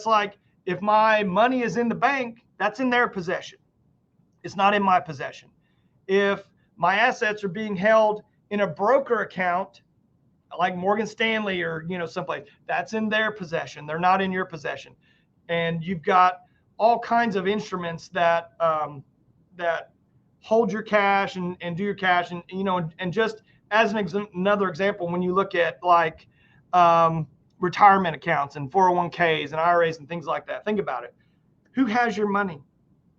like, if my money is in the bank, that's in their possession. It's not in my possession. If my assets are being held in a broker account, like Morgan Stanley or, someplace, that's in their possession. They're not in your possession. And you've got all kinds of instruments that hold your cash and do your cash. And, you know, and just as another example, when you look at like retirement accounts and 401ks and IRAs and things like that, think about it. Who has your money?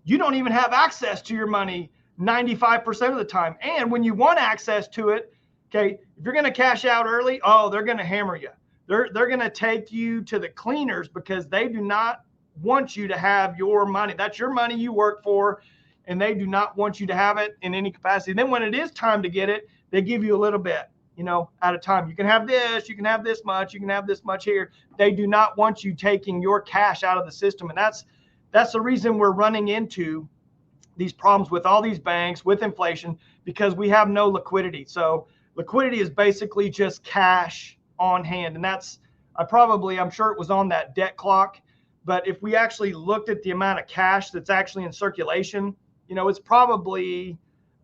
You don't even have access to your money 95% of the time. And when you want access to it, okay, if you're going to cash out early, oh, they're going to hammer you. They're going to take you to the cleaners because they do not want you to have your money. That's your money you work for, and they do not want you to have it in any capacity. Then when it is time to get it, they give you a little bit, you know, at a time. You can have this, you can have this much, you can have this much here. They do not want you taking your cash out of the system. And that's the reason we're running into these problems with all these banks, with inflation, because we have no liquidity. So liquidity is basically just cash on hand. And that's, I'm sure it was on that debt clock. But if we actually looked at the amount of cash that's actually in circulation, you know, it's probably,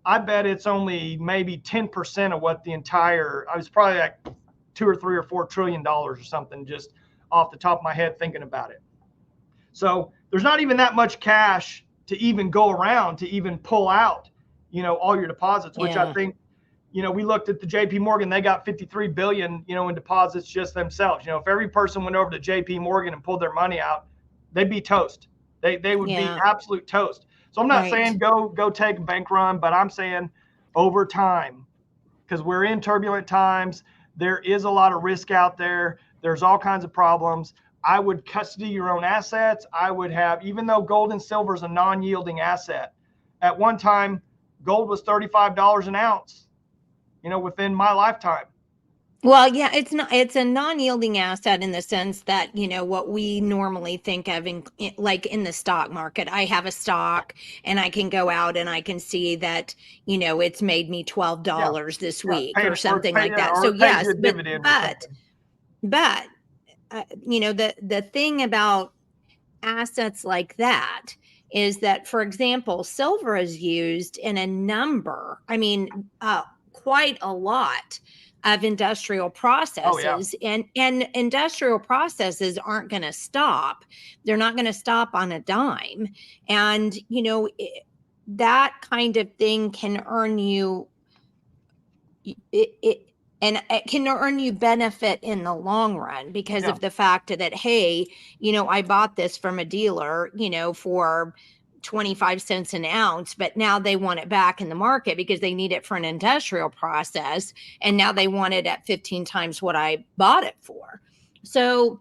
I bet it's only maybe 10% of what the entire, I was probably like $2 or $3 or $4 trillion or something, just off the top of my head thinking about it. So there's not even that much cash to even go around to even pull out, you know, all your deposits, which I think, you know, we looked at the JP Morgan, they got 53 billion, you know, in deposits just themselves. You know, if every person went over to JP Morgan and pulled their money out, they'd be toast. They would be absolute toast. So I'm not saying go take a bank run, but I'm saying over time, because we're in turbulent times, there is a lot of risk out there. There's all kinds of problems. I would custody your own assets. I would have, even though gold and silver is a non-yielding asset, at one time, gold was $35 an ounce, you know, within my lifetime. Well, yeah, it's a non-yielding asset in the sense that, you know, what we normally think of like in the stock market. I have a stock and I can go out and I can see that, you know, it's made me $12 this week or something like that. So yes, but you know, the thing about assets like that is that, for example, silver is used in a number, quite a lot of industrial processes. And industrial processes aren't going to stop. They're not going to stop on a dime. And, you know, that kind of thing can earn you and it can earn you benefit in the long run because of the fact that, hey, you know, I bought this from a dealer, you know, for 25 cents an ounce, but now they want it back in the market because they need it for an industrial process. And now they want it at 15 times what I bought it for. So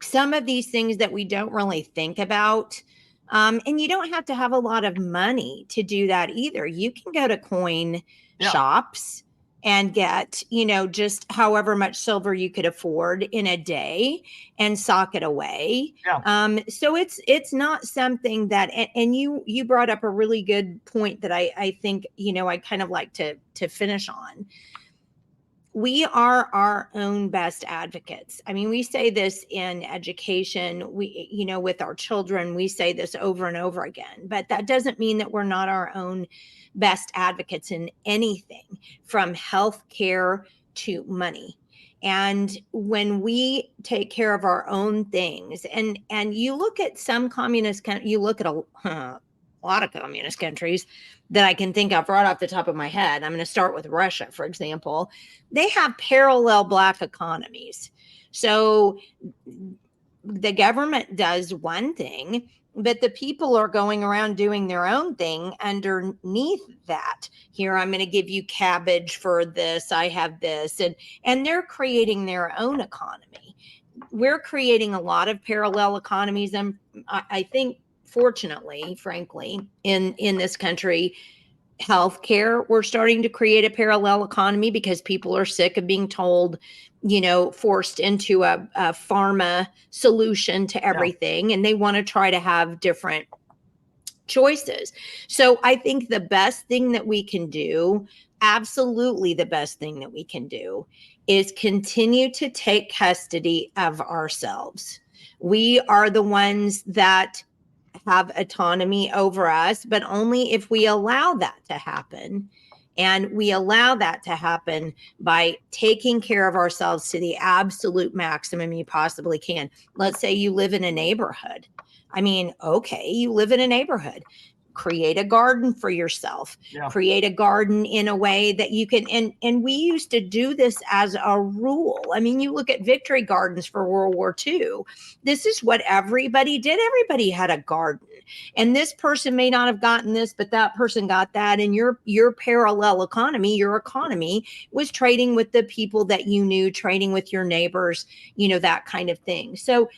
some of these things that we don't really think about, and you don't have to have a lot of money to do that either. You can go to coin shops and get, you know, just however much silver you could afford in a day and sock it away. So it's not something that, and you brought up a really good point that I think, you know, I kind of like to finish on. We are our own best advocates. I mean, we say this in education, we, you know, with our children, we say this over and over again, but that doesn't mean that we're not our own best advocates in anything from healthcare to money. And when we take care of our own things, and you look at some communist, you look at a lot of communist countries that I can think of right off the top of my head. I'm going to start with Russia, for example. They have parallel Black economies. So the government does one thing, but the people are going around doing their own thing underneath that. Here, I'm going to give you cabbage for this. I have this. And they're creating their own economy. We're creating a lot of parallel economies. And I think, fortunately, frankly, in this country, healthcare, we're starting to create a parallel economy because people are sick of being told, you know, forced into a pharma solution to everything, and they want to try to have different choices. So I think the best thing that we can do, absolutely the best thing that we can do, is continue to take custody of ourselves. We are the ones that have autonomy over us, but only if we allow that to happen. And we allow that to happen by taking care of ourselves to the absolute maximum you possibly can. Let's say you live in a neighborhood. I mean, okay, you live in a neighborhood. create a garden for yourself, Yeah. create a garden in a way that you can, and we used to do this as a rule. I mean, you look at victory gardens for World War II. This is what everybody did. Everybody had a garden, and this person may not have gotten this, but that person got that. And your parallel economy, your economy was trading with the people that you knew, trading with your neighbors, that kind of thing. So,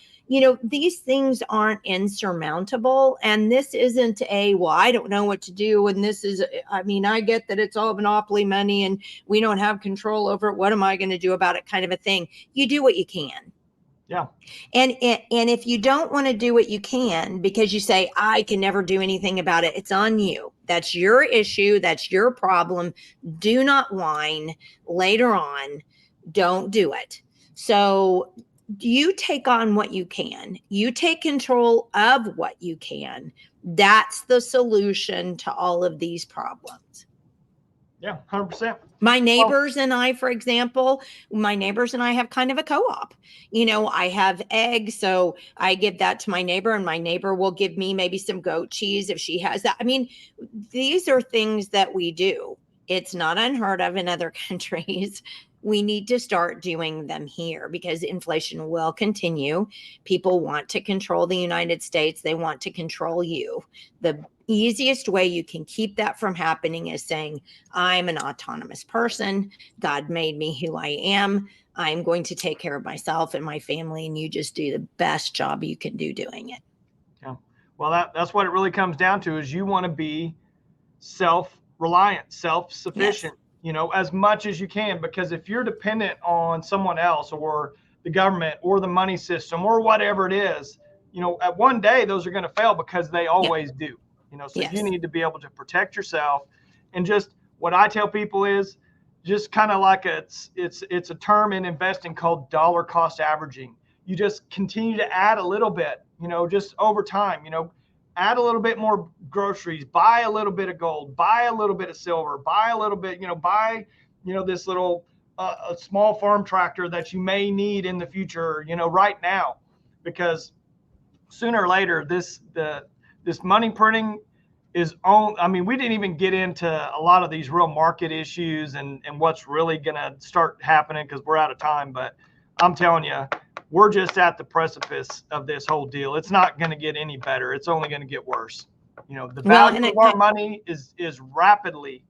these things aren't insurmountable. And this isn't well, I don't know what to do. And this is, I mean, I get that it's all monopoly money and we don't have control over it. What am I going to do about it? Kind of a thing. You do what you can. Yeah. And if you don't want to do what you can because you say, I can never do anything about it, it's on you. That's your issue. That's your problem. Do not whine later on. Don't do it. So you take on what you can. You take control of what you can. That's the solution to all of these problems. Yeah, 100%. My neighbors and I, for example, my neighbors and I have kind of a co-op. I have eggs, so I give that to my neighbor, and my neighbor will give me maybe some goat cheese if she has that. I mean, these are things that we do. It's not unheard of in other countries. We need to start doing them here because inflation will continue. People want to control the United States. They want to control you. The easiest way you can keep that from happening is saying, I'm an autonomous person. God made me who I am. I'm going to take care of myself and my family, and you just do the best job you can do doing it. Yeah. Well, that's what it really comes down to is you want to be self-reliant, self-sufficient, as much as you can, because if you're dependent on someone else or the government or the money system or whatever it is, at one day those are going to fail because they always do. So you need to be able to protect yourself. And just what I tell people is just kind of like it's a term in investing called dollar cost averaging. You just continue to add a little bit, just over time, add a little bit more groceries, buy a little bit of gold, buy a little bit of silver, buy a little bit, buy, this little a small farm tractor that you may need in the future, right now, because sooner or later this money printing is on. I mean, we didn't even get into a lot of these real market issues and what's really going to start happening because we're out of time. But I'm telling you, we're just at the precipice of this whole deal. It's not going to get any better. It's only going to get worse. The value of our money is rapidly,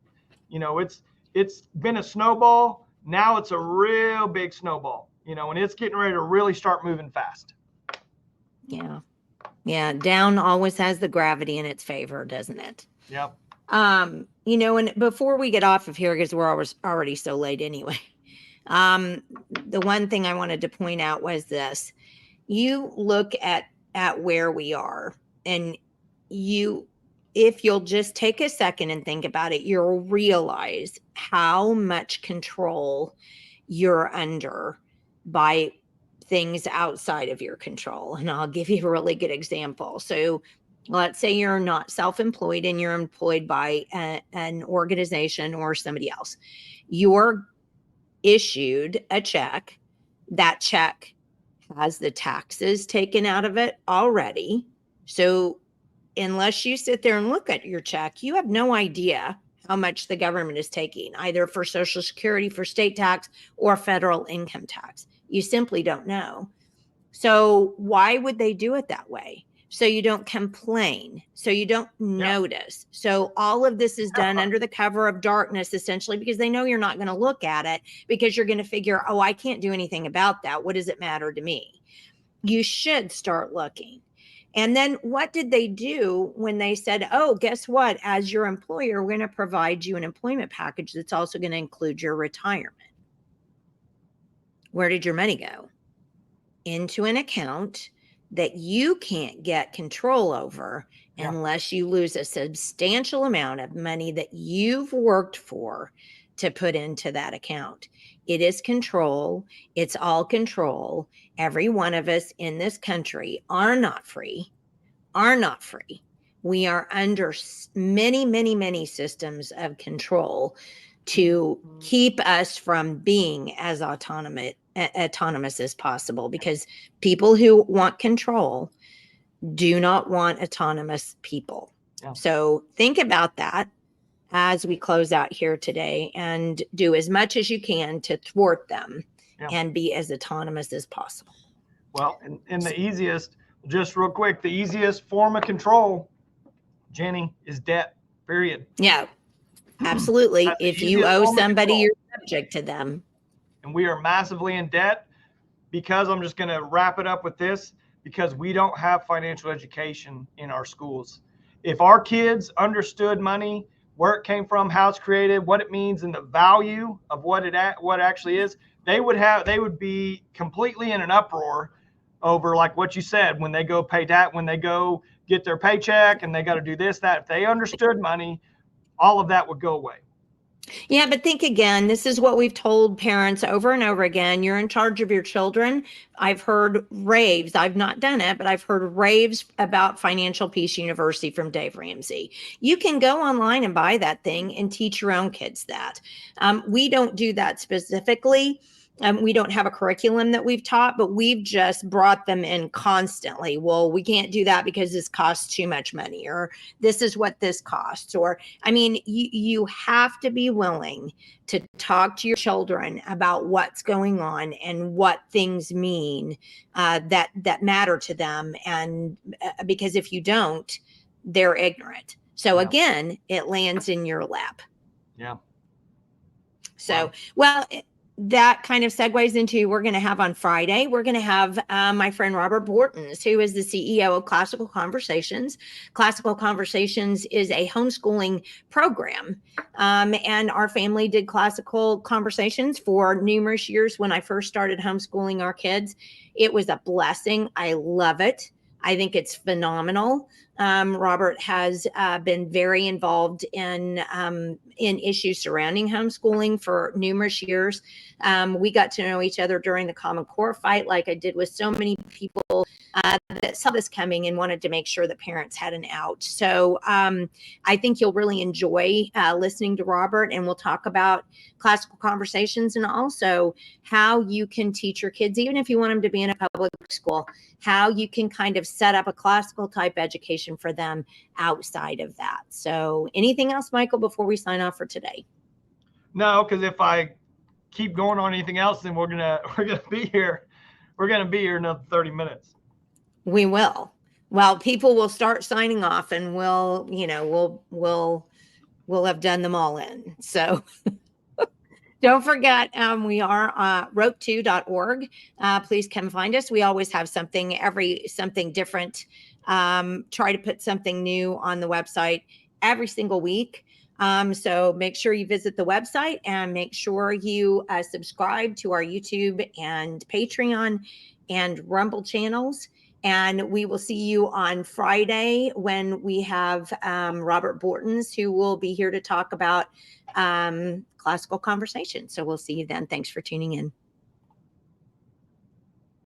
it's been a snowball. Now it's a real big snowball, and it's getting ready to really start moving fast. Yeah. Yeah. Down always has the gravity in its favor, doesn't it? Yep. And before we get off of here, because we're already so late anyway, the one thing I wanted to point out was this. You look at where we are, and if you'll just take a second and think about it, you'll realize how much control you're under by things outside of your control. And I'll give you a really good example. So let's say you're not self-employed and you're employed by an organization or somebody else. You're issued a check. That check has the taxes taken out of it already. So unless you sit there and look at your check, you have no idea how much the government is taking, either for Social Security, for state tax, or federal income tax. You simply don't know. So why would they do it that way? So you don't complain, so you don't notice. So all of this is done under the cover of darkness, essentially, because they know you're not going to look at it, because you're going to figure, oh, I can't do anything about that. What does it matter to me? You should start looking. And then what did they do when they said, oh, guess what? As your employer, we're going to provide you an employment package that's also going to include your retirement. Where did your money go? Into an account that you can't get control over unless you lose a substantial amount of money that you've worked for to put into that account. It is control. It's all control. Every one of us in this country are not free. We are under many, many, many systems of control to keep us from being as autonomous as possible, because people who want control do not want autonomous people. Yeah. So think about that as we close out here today, and do as much as you can to thwart them and be as autonomous as possible. Well, and the easiest, just real quick, the easiest form of control, Jenny, is debt, period. Yeah, absolutely. That's the If you easiest owe form of somebody, control. you're subject to them. And we are massively in debt because I'm just going to wrap it up with this, because we don't have financial education in our schools. If our kids understood money, where it came from, how it's created, what it means, and the value of what it actually is, they would be completely in an uproar over, like what you said, when they go pay that, when they go get their paycheck and they got to do this, that. If they understood money, all of that would go away. Yeah, but think again, this is what we've told parents over and over again. You're in charge of your children. I've heard raves. I've not done it, but I've heard raves about Financial Peace University from Dave Ramsey. You can go online and buy that thing and teach your own kids that. We don't do that specifically. We don't have a curriculum that we've taught, but we've just brought them in constantly. Well, we can't do that because this costs too much money, or this is what this costs. Or, I mean, you have to be willing to talk to your children about what's going on and what things mean that matter to them. And because if you don't, they're ignorant. So again, it lands in your lap. Yeah. So, well, that kind of segues into, we're going to have on Friday, we're going to have my friend Robert Bortons, who is the CEO of Classical Conversations. Classical Conversations is a homeschooling program. And our family did Classical Conversations for numerous years when I first started homeschooling our kids. It was a blessing. I love it. I think it's phenomenal. Robert has been very involved in issues surrounding homeschooling for numerous years. We got to know each other during the Common Core fight, like I did with so many people that saw this coming and wanted to make sure that parents had an out. So I think you'll really enjoy listening to Robert, and we'll talk about Classical Conversations and also how you can teach your kids, even if you want them to be in a public school, how you can kind of set up a classical type education for them outside of that. So anything else, Michael, before we sign off for today? No, because if I keep going on anything else, then we're gonna be here. We're gonna be here another 30 minutes. We will. Well, people will start signing off, and we'll have done them all in. So don't forget, we are rope2.org. Please come find us. We always have something different. Try to put something new on the website every single week. So make sure you visit the website, and make sure you subscribe to our YouTube and Patreon and Rumble channels. And we will see you on Friday when we have Robert Bortons, who will be here to talk about Classical Conversations. So we'll see you then. Thanks for tuning in.